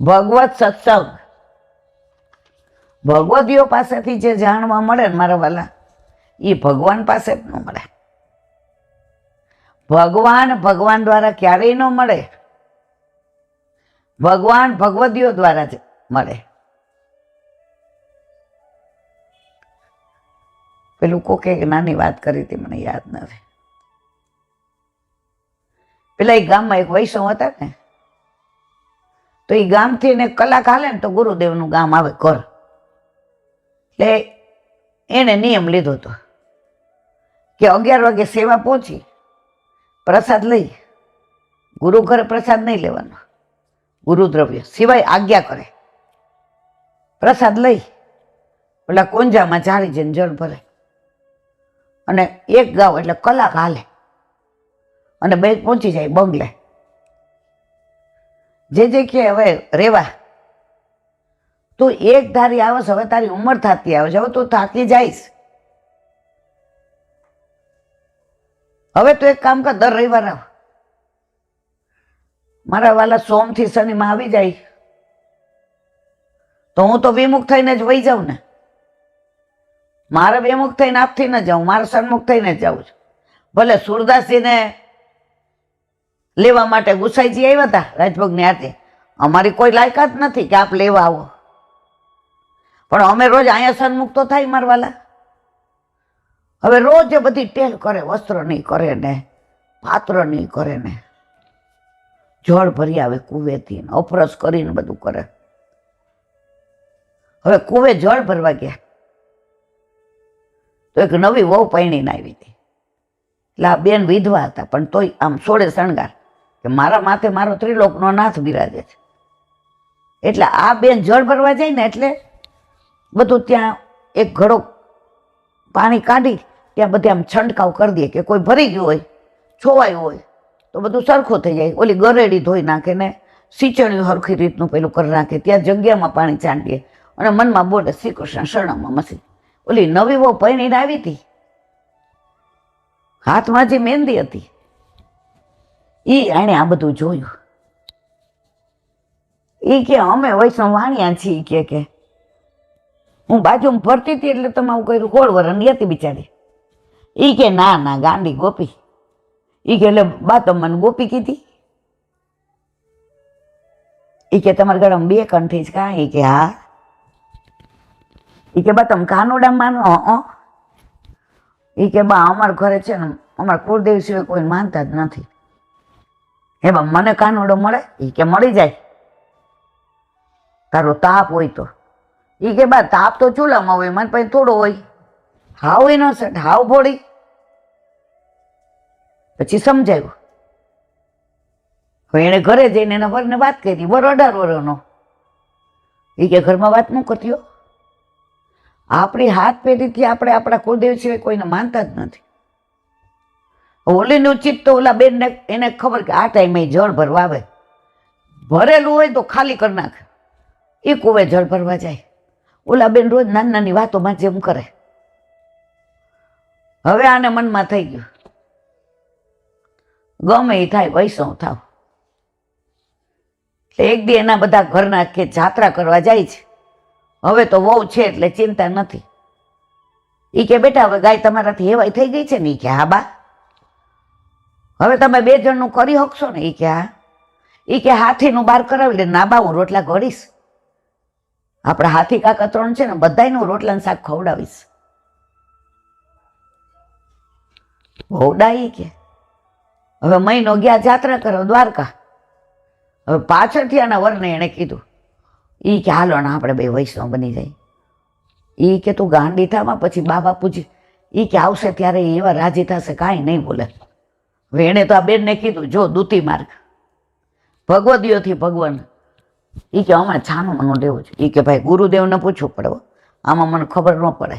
ભગવત સત્સંગ ભગવદીઓ પાસેથી જે જાણવા મળે ને મારા વાલા એ ભગવાન પાસે જ ન મળે. ભગવાન દ્વારા ક્યારેય ન મળે. ભગવાન ભગવદીઓ દ્વારા જ મળે. પેલું કોકે નાની વાત કરી હતી મને યાદ નથી. પેલા એક ગામમાં એક વૈષ્ણવ હતા ને તો એ ગામથી ને કલાક હાલે ને તો ગુરુદેવનું ગામ આવે ઘર. એટલે એને નિયમ લીધો હતો કે 11 વાગે સેવા પહોંચી પ્રસાદ લઈ. ગુરુ ઘરે પ્રસાદ નહીં લેવાનો, ગુરુદ્રવ્ય સિવાય આજ્ઞા કરે. પ્રસાદ લઈ પેલા કોંજામાં જાળી જઈને જળ ભરે અને એક ગાવ એટલે કલાક હાલે અને બે પહોંચી જાય બંગલે. જે કે હવે રેવા તું એક ધારી આવશ, હવે તારી ઉંમર થતી આવે છે, હવે તું થાકી જઈશ, હવે તું એક કામ કર દર રવિવાર આવ. મારા વાલા સોમથી શનિમાં આવી જાય તો હું તો વિમુખ થઈને જ વહી જાઉં ને. મારે વિમુખ થઈને આપથી ન જાઉં, મારે સન્મુખ થઈને જ જાઉં છું. ભલે સુરદાસજીને લેવા માટે ગુસાઈજી આવ્યા હતા રાજભોગની આરતી. અમારી કોઈ લાયકાત નથી કે આપ લેવા આવો, પણ અમે રોજ અહીંયા સન્મુખ તો થાય મારા વાલા. હવે રોજ બધી ટેલ કરે, વસ્ત્ર નહીં કરે ને, પાત્ર નહીં કરે ને, જળ ભરી આવે કુવેથી, અપરસ કરીને બધું કરે. હવે કુવે જળ ભરવા ગયા તો એક નવી વહુ પૈણીને આવી હતી. એટલે આ બેન વિધવા હતા પણ તોય આમ સોળે શણગાર કે મારા માથે મારો ત્રિલોકનો નાથ બિરાજે છે. એટલે આ બેન જળ ભરવા જાય ને એટલે બધું ત્યાં એક ઘડો પાણી કાઢી ત્યાં બધે આમ છંટકાવ કરી દે કે કોઈ ભરી ગયું હોય, છોવાયું હોય તો બધું સરખું થઈ જાય. ઓલી ગરેડી ધોઈ નાખે ને સિંચણિયું સરખી રીતનું પેલું કરી નાખે, ત્યાં જગ્યામાં પાણી છાંટીએ અને મનમાં બોલે શ્રી કૃષ્ણ શરણમાં મસી. ઓલી નવી વહુ પૈણીને આવી હતી, હાથમાં જે મહેંદી હતી એણે આ બધું જોયું. એ કે અમે વૈષ્ણવ વાણિયા છીએ કે હું બાજુમાં ફરતી હતી એટલે તમે આવું કર્યું. 16 વર્ષની હતી બિચારી. એ કે ના ના ગાંડી ગોપી. એ કે એટલે બા તમે મને ગોપી કીધી? એ કે તમારા ગળામાં 2 કંઠી જ કાં? એ કે હા. એ કે બા તમે કાનોડા માનો? એ કે બા અમારા ઘરે છે ને અમારા કુળદેવ સિવાય કોઈ માનતા જ નથી. હે બા મને કાનોડો મળે? એ કે મળી જાય તારો તાપ હોય તો. એ કે બા તાપ તો ચૂલામાં હોય, મને પાસે થોડો હોય. હાવ ઇનોસન્ટ, હાવ ભોળી. પછી સમજાયું. હવે એને ઘરે જઈને એના વરને વાત કરી, વર 18 વર્ષનો. એ કે ઘરમાં વાત ન કરતી હો. આપણી હાથ પેઢીથી આપણે આપણા કુળદેવ સિવાય કોઈને માનતા જ નથી. ઓલીનું ચિત્ત તો ઓલા બેનને એને ખબર કે આ ટાઈમે જળ ભરવા આવે, ભરેલું હોય તો ખાલી કરી નાખે. એ કુવે જળ ભરવા જાય. ઓલા બેન રોજ નાની નાની વાતોમાં જેમ કરે. હવે આને મનમાં થઈ ગયું, ગમે એ થાય વૈષ્ણવ થાવ. એક દી એના બધા ઘરના કે જાત્રા કરવા જાય છે. હવે તો વહુ છે એટલે ચિંતા નથી. એ કે બેટા હવે ગાય તમારાથી હેવાય થઈ ગઈ છે ને? એ કે હા બા. હવે તમે 2 જણનું કરી શકશો ને? એ કે હા. એ કે હાથીનું બહાર કરાવી લે. ના બા, હું રોટલા ઘડીશ. આપણા હાથી કાકા 3 છે ને, બધાયનું રોટલાનું શાક ખવડાવીશ. હોવડાઈ કે હવે મહિનો ગયા જાત્રા કરો દ્વારકા. હવે પાછળથી આના વરને એણે કીધું, એ કે હાલો ને આપણે 2 વૈષ્ણવ બની જાય. એ કે તું ગાંડી થામાં, પછી બા બાપુજી એ કે આવશે ત્યારે એવા રાજી થશે, કાંઈ નહીં બોલે. હવે એણે તો આ બેનને કીધું, જો દૂતી માર્ગ ભગવદીઓથી ભગવાન. એ કે અમારે છાનું મનું દેવું છે. એ કે ભાઈ ગુરુદેવને પૂછવું પડે, આમાં મને ખબર ન પડે.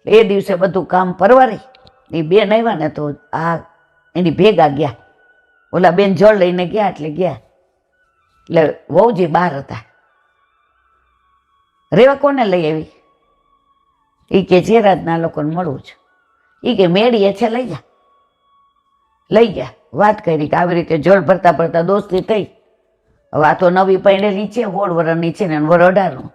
એ દિવસે બધું કામ પરવારી એ બેન આવ્યા ને તો આ એની ભેગા ગયા. ઓલા બેન જળ લઈને ગયા એટલે ગયા. એટલે વહુજી બહાર હતા. રેવા કોને લઈ આવી? એ કે જેરાજના લોકોને મળવું છે. એ કે મેળીએ છે, લઈ જા. લઈ ગયા. વાત કરી કે આવી રીતે જળ ભરતા ભરતા દોસ્તી થઈ. હવે આ તો નવી પહેરેલી છે, 16 વર્ષની છે ને, વર 18નું.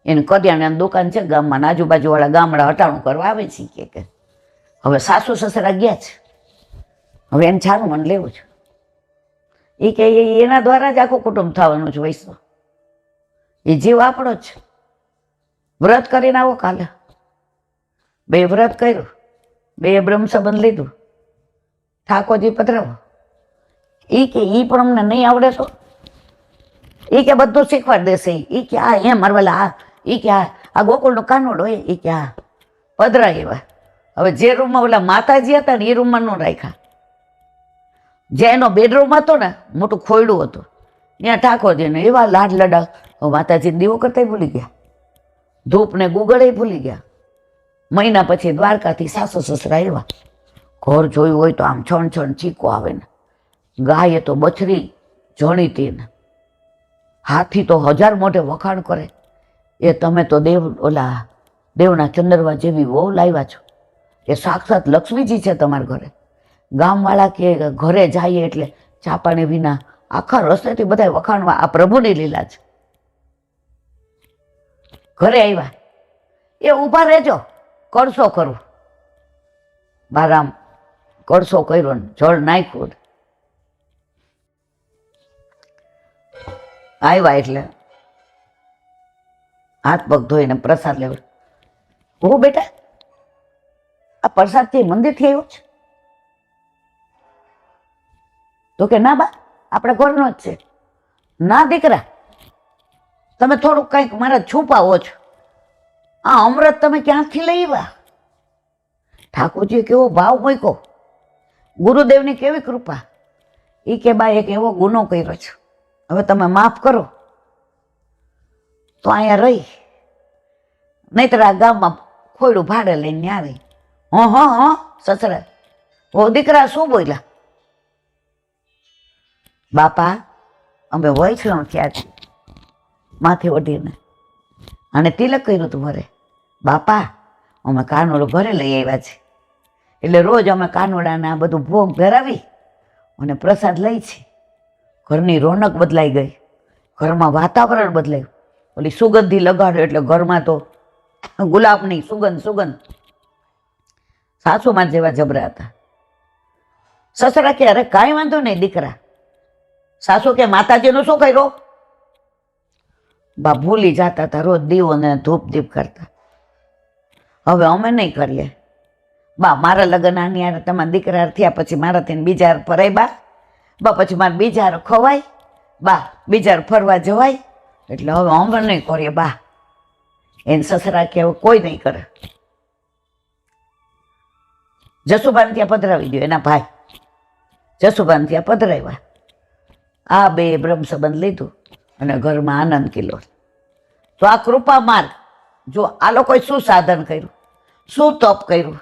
એને કરિયાણાની દુકાન છે ગામમાં, આજુબાજુવાળા ગામડા હટાણું કરવા આવે છે. કે હવે સાસુ સસરા ગયા છે, હવે એને છાનું મન લેવું છે. એ કે એના દ્વારા જ આખું કુટુંબ થવાનું છે વૈષ્ણવ. એ જીવ આપણો જ. વ્રત કરીને આવો કાલે. 2 વ્રત કર્યું, 2 બ્રહ્મ સંબંધ લીધું, ઠાકોરજી પધરાવો. એ કે એ પણ અમને નહીં આવડે તો? એ કે બધું શીખવાડ દેશે. એ કે આ એમ મારવાલા આ. એ કે આ ગોકુળનો કાનોડો. એ કે આ પધરાય એવા. હવે જે રૂમમાં ઓલા માતાજી હતા ને એ રૂમમાં ન રાખ્યા. જે એનો બેડરૂમ હતો ને, મોટું ખોયડું હતું, ત્યાં ઠાકોરજીને એવા લાડ લડા. માતાજી દીવો કરતા ભૂલી ગયા, ધૂપ ને ગુગળે ભૂલી ગયા. મહિના પછી દ્વારકાથી સાસુ સસરા આવ્યા. ઘર જોયું હોય તો આમ છણ છણ ચીકો આવે ને. ગાય તો બછરી જણીતી ને, હાથી તો 1000 મોઢે વખાણ કરે. એ તમે તો ઓલા દેવના ચંદ્રવા જેવી વહુ લાવ્યા છો. એ સાક્ષાત લક્ષ્મીજી છે તમારા ઘરે. ગામવાળા કે ઘરે જાય એટલે ચાપાને વિના આખા રસ્તેથી બધા વખાણવા આ પ્રભુની લીલા છે. ઘરે આવ્યા. એ ઊભા રહેજો, કળશો કરું. બારામ કળશો કર્યો ને જળ નાખ્યું. આવ્યા એટલે હાથ પગ ધોઈને પ્રસાદ લેવો. હું બેટા આ પ્રસાદથી મંદિરથી આવ્યો છે? તો કે ના બા, આપણે ઘરનો જ છે. ના દીકરા, તમે થોડુંક કંઈક મારા છુપાવો છો. આ અમૃત તમે ક્યાંથી લઈ આવ્યા? ઠાકોરજીએ કેવો ભાવ મૂક્યો, ગુરુદેવની કેવી કૃપા. એ કે બા એક એવો ગુનો કર્યો છે, હવે તમે માફ કરો તો અહીંયા રહી, નહીતર આ ગામમાં ખોયડું ભાડે લઈને આવી. સસરા ઓ દીકરા શું બોલ્યા? બાપા અમે વૈષ્ણવ થયા છીએ, માથે ઓઢીને. અને તિલક કર્યું હતું ઘરે. બાપા અમે કાનોડો ઘરે લઈ આવ્યા છે, એટલે રોજ અમે કાનોડાને આ બધું ભોગ ધરાવી અને પ્રસાદ લઈ છે. ઘરની રોનક બદલાઈ ગઈ, ઘરમાં વાતાવરણ બદલાયું. ઓલી સુગંધી લગાડ્યો એટલે ઘરમાં તો ગુલાબની સુગંધ. સાસુમાં જેવા જબરા હતા. સસરા કે અરે કાંઈ વાંધો નહીં દીકરા. સાસુ કે માતાજીનું શું કર્યું? બા ભૂલી જતા હતા, રોજ દીવો ને ધૂપ દીપ કરતા. હવે અમે નહીં કરીએ. બા મારા લગ્ન આની યાર તમારા દીકરા થયા પછી મારાથી બીજા હાર ફરાય. બા પછી મારે બીજા હાર ખવાય. બા બીજા હાર ફરવા જવાય. એટલે હવે અમે નહીં કરીએ બા. એને સસરા કે કોઈ નહીં કરે. જસુબાન ત્યાં પધરાવી દો, એના ભાઈ જસુબાન ત્યાં પધરાવ્યા. આ બે બ્રહ્મ સંબંધ લીધું અને ઘરમાં આનંદ કિલ્લો. તો આ કૃપા માર્ગ, જો આ લોકોએ શું સાધન કર્યું, શું તપ કર્યું.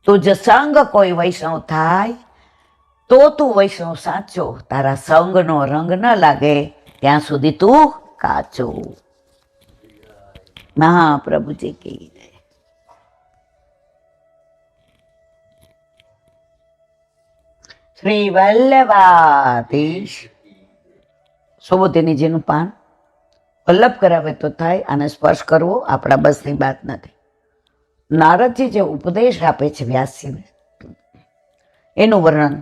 તું જ સંગ કોઈ વૈષ્ણવ થાય તો તું વૈષ્ણવ સાચો, તારા સંગનો રંગ ન લાગે ત્યાં સુધી તું કાચો. મહાપ્રભુજી કી જય. શ્રી વલ્લભાધીશ. સુબોધિનીજીનું પાન વલ્લભ કરાવે તો થાય, આને સ્પર્શ કરવો આપણા બસની વાત નથી. નારદજી જે ઉપદેશ આપે છે વ્યાસજીને, એનું વર્ણન.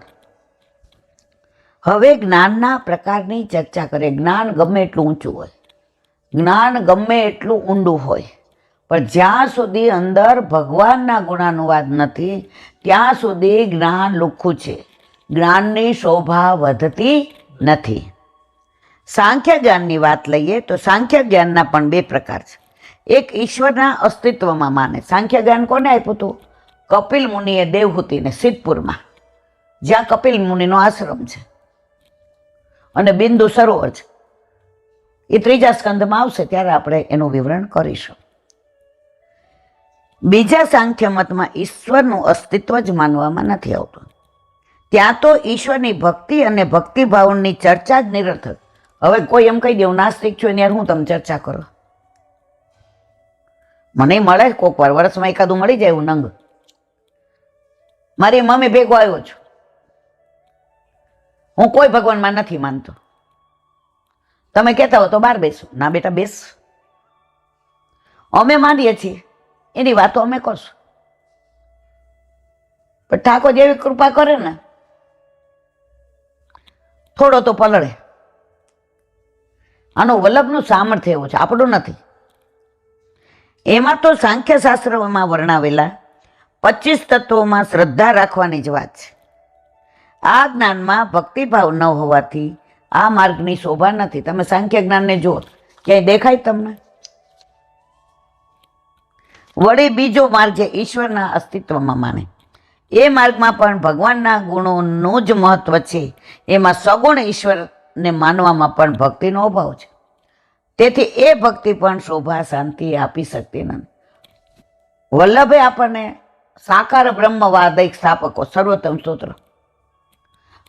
હવે જ્ઞાનના પ્રકારની ચર્ચા કરે. જ્ઞાન ગમે એટલું ઊંચું હોય, જ્ઞાન ગમે એટલું ઊંડું હોય, પણ જ્યાં સુધી અંદર ભગવાનના ગુણાનુવાદ નથી ત્યાં સુધી જ્ઞાન લુખ્ખું છે. જ્ઞાનની શોભા વધતી નથી. સાંખ્ય જ્ઞાનની વાત લઈએ તો સાંખ્ય જ્ઞાનના પણ બે પ્રકાર છે. એક ઈશ્વરના અસ્તિત્વમાં માને. સાંખ્ય જ્ઞાન કોને આપ્યું હતું? કપિલ મુનિએ દેવહૂતિને, સિદ્ધપુરમાં, જ્યાં કપિલ મુનિનો આશ્રમ છે અને બિંદુ સરોવર છે. એ ત્રીજા સ્કંદમાં આવશે ત્યારે આપણે એનું વિવરણ કરીશું. બીજા સાંખ્ય મતમાં ઈશ્વરનું અસ્તિત્વ જ માનવામાં નથી આવતું. ત્યાં તો ઈશ્વરની ભક્તિ અને ભક્તિભાવની ચર્ચા જ નિરર્થક. હવે કોઈ એમ કહી દે હું નાસ્તિક છું એની યાર હું તમે ચર્ચા કરો. મને મળે કોઈક વાર, વર્ષમાં એકાદું મળી જાય એવું નંગ. મારી મમ્મી ભેગો આવ્યો છું, હું કોઈ ભગવાનમાં નથી માનતો, તમે કહેતા હો તો બહાર બેસો. ના બેટા બેસ, અમે માનીએ છીએ, એની વાતો અમે કરશું. પણ ઠાકોર જેવી કૃપા કરે ને, થોડો તો પલળે. આનું વલ્લભનું સામર્થ્ય એવું છે, આપણું નથી. એમાં તો સાંખ્ય શાસ્ત્રમાં વર્ણવેલા 25 તત્વોમાં શ્રદ્ધા રાખવાની જ વાત છે. આ જ્ઞાનમાં ભક્તિભાવ ન હોવાથી આ માર્ગની શોભા નથી. તમે સાંખ્ય જ્ઞાનને જુઓ, ક્યાંય દેખાય તમને? વળી બીજો માર્ગ જે ઈશ્વરના અસ્તિત્વમાં માને, એ માર્ગમાં પણ ભગવાનના ગુણોનું જ મહત્વ છે. એમાં સગુણ ઈશ્વરને માનવામાં પણ ભક્તિનો અભાવ છે. તેથી એ ભક્તિ પણ શોભા શાંતિ આપી શકતી નથી. વલ્લભે આપણને સાકાર બ્રહ્મવાદિક સ્થાપકો સર્વોત્તમ સૂત્ર,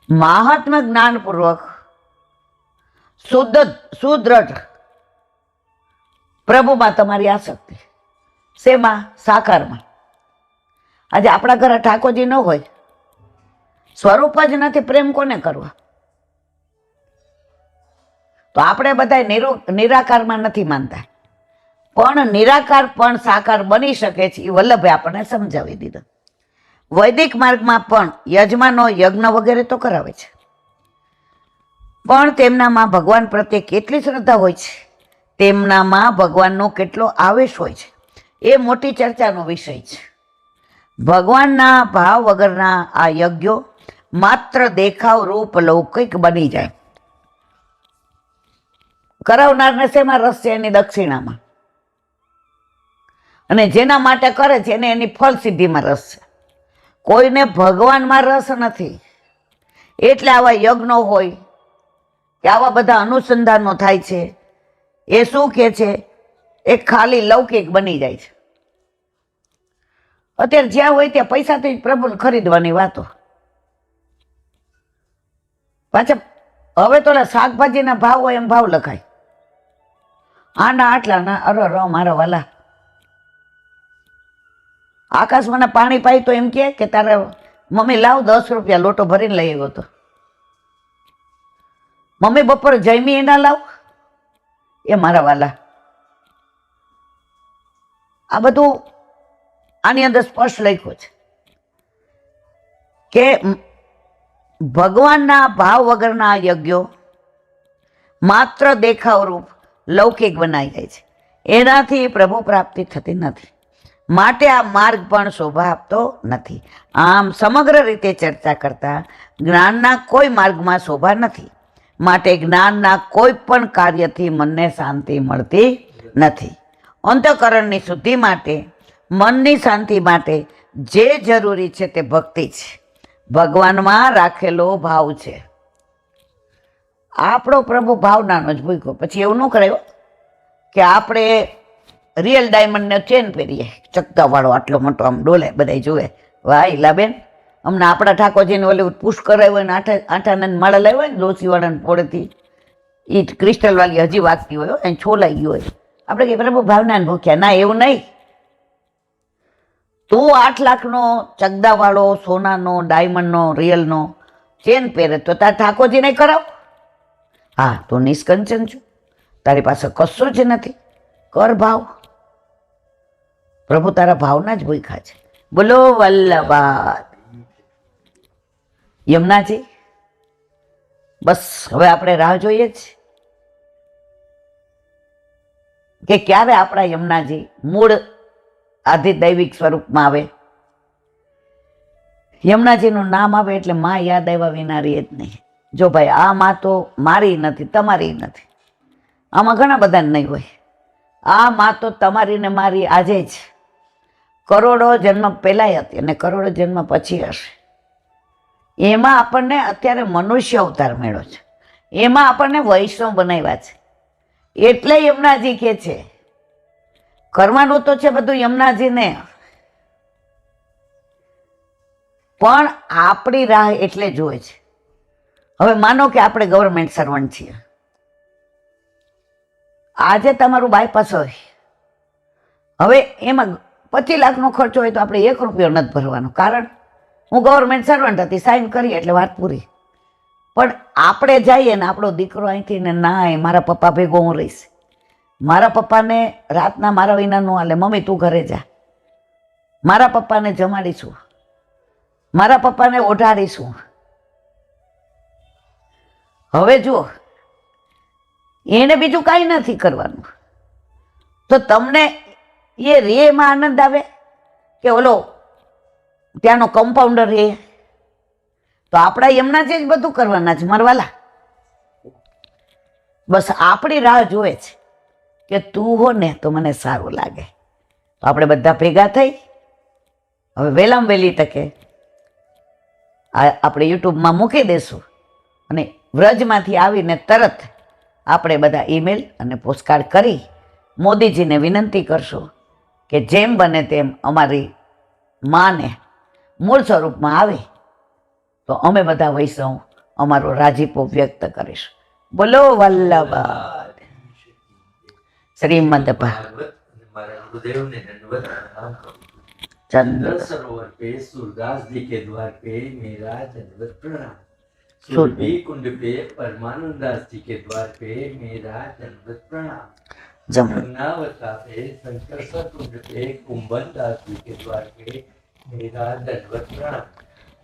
મહાત્મ જ્ઞાનપૂર્વક સુદ્રઢ પ્રભુમાં તમારી આસક્તિ. શેમાં? સાકારમાં. આજે આપણા ઘરે ઠાકોરજી ન હોય, સ્વરૂપ જ નથી, પ્રેમ કોને કરવા? તો આપણે બધા નિરાકારમાં નથી માનતા, પણ નિરાકાર પણ સાકાર બની શકે છે. એ વલ્લભે આપણને સમજાવી દીધું. વૈદિક માર્ગમાં પણ યજમાનો યજ્ઞ વગેરે તો કરાવે છે, પણ તેમનામાં ભગવાન પ્રત્યે કેટલી શ્રદ્ધા હોય છે, તેમનામાં ભગવાનનો કેટલો આવેશ હોય છે, એ મોટી ચર્ચાનો વિષય છે. ભગવાનના ભાવ વગરના આ યજ્ઞો માત્ર દેખાવ રૂપ લૌકિક બની જાય. કરાવનારને શેમાં રસ છે? એની દક્ષિણામાં. અને જેના માટે કરે છે એને એની ફળ સિદ્ધિમાં રસ છે. કોઈને ભગવાનમાં રસ નથી. એટલે આવા યજ્ઞો હોય કે આવા બધા અનુસંધાનો થાય છે, એ શું કહે છે? એ ખાલી લૌકિક બની જાય છે. અત્યારે જ્યાં હોય ત્યાં પૈસાથી જ પ્રભુને ખરીદવાની વાતો. પાછા હવે તો શાકભાજીના ભાવ હોય એમ ભાવ લખાય. આના આટલાના, અરે મારા વાલા, આકાશમાં પાણી પાઈ તો એમ કે તારે મમ્મી લાવ 10 રૂપિયા લોટો ભરીને લઈ આવ્યો તો. મમ્મી બપોર જમી એના લાવ, એ મારા વાલા. આ બધું આની અંદર સ્પષ્ટ લખ્યું છે કે ભગવાનના ભાવ વગરના યજ્ઞો માત્ર દેખાવ રૂપ લૌકિક બનાવી જાય છે. એનાથી પ્રભુ પ્રાપ્તિ થતી નથી. માટે આ માર્ગ પણ શોભા આપતો નથી. આમ સમગ્ર રીતે ચર્ચા કરતા જ્ઞાનના કોઈ માર્ગમાં શોભા નથી. માટે જ્ઞાનના કોઈ પણ કાર્યથી મનને શાંતિ મળતી નથી. અંતઃકરણની શુદ્ધિ માટે, મનની શાંતિ માટે જે જરૂરી છે તે ભક્તિ છે, ભગવાનમાં રાખેલો ભાવ છે. આપણો પ્રભુ ભાવનાનો જ ભૂખ્યો. પછી એવું ન કરાયો કે આપણે રિયલ ડાયમંડનો ચેન પહેરીએ, ચકતાવાળો આટલો મોટો, આમ ડોલે, બધા જુએ, વાહ ઈલાબેન અમને આપણા ઠાકોરજીને ઓલું પુશ કરાવ્યો હોય ને આઠાને માળા લાવ્યો હોય ને ડોસીવાળાને પોળેથી, એ ક્રિસ્ટલવાળી હજી વાગતી હોય, એને છોલાઈ ગયું હોય, આપણે કે પ્રભુ ભાવનાને ભૂખ્યા. ના, એવું નહીં. તું 8 લાખનો ચગદાવાળો સોનાનો ડાયમંડનો રિયલનો ચેન પહેરે તો તાર ઠાકોરજીને કરાવ. હા, તું નિષ્કંચન છું, તારી પાસે કશું જ નથી, કર ભાવ. પ્રભુ તારા ભાવના જ ભૂખ્યા છે. બોલો વલ્લભા યમુનાજી. બસ હવે આપણે રાહ જોઈએ જ કે ક્યારે આપણા યમુનાજી મૂળ આધિદૈવિક સ્વરૂપમાં આવે. યમુનાજીનું નામ આવે એટલે માં યાદ આવ્યા વિના રહે જ નહીં. જો ભાઈ, આ માં તો મારી નથી, તમારી નથી, આમાં ઘણા બધા નહીં હોય. આ માં તો તમારી ને મારી આજે જ, કરોડો જન્મ પહેલાંય હતી અને કરોડો જન્મ પછી હશે. એમાં આપણને અત્યારે મનુષ્ય અવતાર મળ્યો છે, એમાં આપણને વૈષ્ણવ બનાવ્યા છે. એટલે યમુનાજી કે છે કરવાનું તો છે બધું યમુનાજીને, પણ આપણી રાહ એટલે જોવે છે. હવે માનો કે આપણે ગવર્મેન્ટ સર્વન્ટ છીએ, આજે તમારું બાયપાસ હોય, હવે એમાં 25 લાખનો ખર્ચો હોય તો આપણે 1 રૂપિયો નથી ભરવાનો, કારણ હું ગવર્મેન્ટ સર્વન્ટ હતી, સાઇન કરી એટલે વાત પૂરી. પણ આપણે જઈએ ને આપણો દીકરો અહીંથી ને ના, મારા પપ્પા ભેગો હું રહીશ, મારા પપ્પાને રાતના મારા વિના ન હાલે, મમ્મી તું ઘરે જા, મારા પપ્પાને જમાડીશું, મારા પપ્પાને ઓઢાડીશું. હવે જુઓ, એને બીજું કાંઈ નથી કરવાનું, તો તમને એ રેમાં આનંદ આવે કે ઓલો ત્યાંનો કમ્પાઉન્ડર રે? તો આપણા યમુનાજી જ બધું કરવાના છે મારવાલા. બસ આપણી રાહ જોવે છે કે તું હો ને તો મને સારું લાગે. તો આપણે બધા ભેગા થઈ હવે વહેલામાં વહેલી તકે આપણે યુટ્યુબમાં મૂકી દઈશું અને વ્રજમાંથી આવીને તરત આપણે બધા ઈમેલ અને પોસ્ટકાર્ડ કરી મોદીજીને વિનંતી કરશું કે જેમ બને તેમ અમારી માને મૂળ સ્વરૂપમાં આવે તો અમે બધા વૈષ્ણવ અમારો રાજીપો વ્યક્ત કરીશું. બોલો વલ્લભ શ્રીમદ ભાગવત. મારા ગુરુદેવને દંડવત પ્રણામ કરું છું. ચંદ્ર सरोवर पे सूरदास जी के द्वार पे मेरा दंडवत प्रणाम. सुरभि कुंड पे परमानंद दास जी के द्वार पे मेरा दंडवत प्रणाम. जमुनावता पे शंकर कुंड पे कुंभन दास जी के द्वार पे मेरा दंडवत प्रणाम.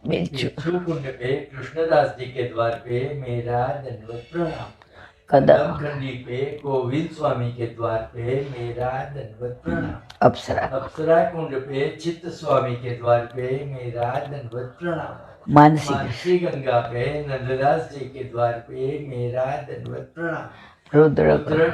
बिच्छू कुंड पे कृष्णदास जी के द्वार पे मेरा दंडवत प्रणाम. कदम खंडी पे गोविंद स्वामी के द्वार पे मेरा दंडवत प्रणाम. अप्सरा कुंड पे चित्त स्वामी के द्वार पे मेरा दंडवत प्रणाम. मानसी गंगा पे नंददास जी के द्वार पे मेरा दंडवत प्रणाम. रुद्र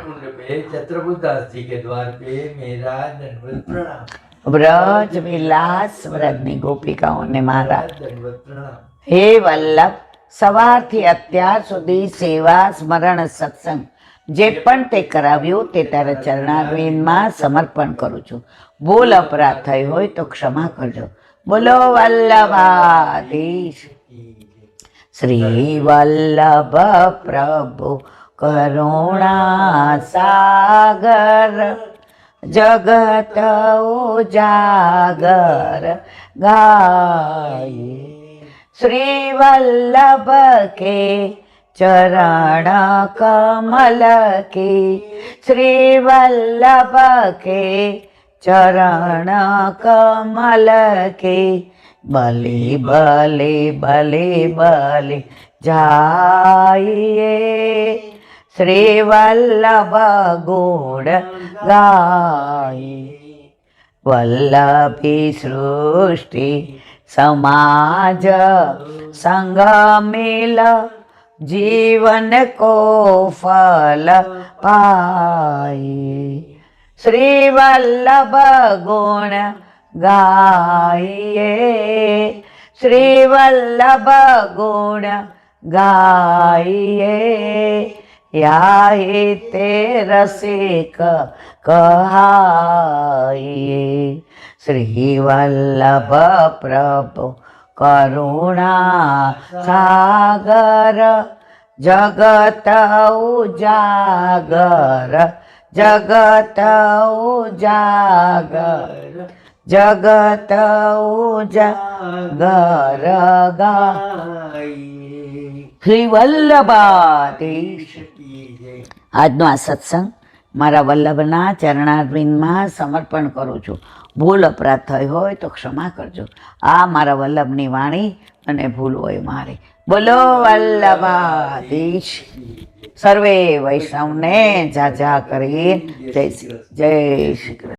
कुंड पे छत्रबुदास जी के द्वार पे मेरा दंडवत प्रणाम. ब्रज विलास व्रजनी गोपिकाओने मारा दंडवत प्रणाम. हे वल्लभ, સવારથી અત્યાર સુધી સેવા સ્મરણ સત્સંગ જે પણ તે કરાવ્યું તે તારા ચરણારવિંદમાં સમર્પણ કરું છું. ભૂલ અપરાધ થઈ હોય તો ક્ષમા કરજો. બોલો વલ્લભાધીશ. શ્રી વલ્લભ પ્રભુ કરુણા સાગર જગત ઉજાગર ગાયે. श्री वल्लभ के चरण कमल की, श्री वल्लभ के चरण कमल की, बलि बलि बलि बलि जाइए. श्री वल्लभ गुण गाये. वल्लभी सृष्टि समाज संग मिल जीवन को फल पाए. શ્રી વલ્લભ ગુણ ગાઈએ, શ્રી વલ્લભ ગુણ ગાઈએ, યાહી તે રસિક કહાઈએ. શ્રી વલ્લભ પ્રભુ કરુણા સાગર, જગત ઉજાગર, જગત ઉજાગર, જગત ઉજાગર ગાઈએ. શ્રી વલ્લભાધીશ. આજનો આ સત્સંગ મારા વલ્લભના ચરણારવિંદમાં સમર્પણ કરું છું. ભૂલ અપરાધ થઈ હોય તો ક્ષમા કરજો. આ મારા વલ્લભની વાણી અને ભૂલ હોય મારી. બોલો વલ્લભાધીશ. સર્વે વૈષ્ણવને જા જા કરી જય શ્રી કૃષ્ણ.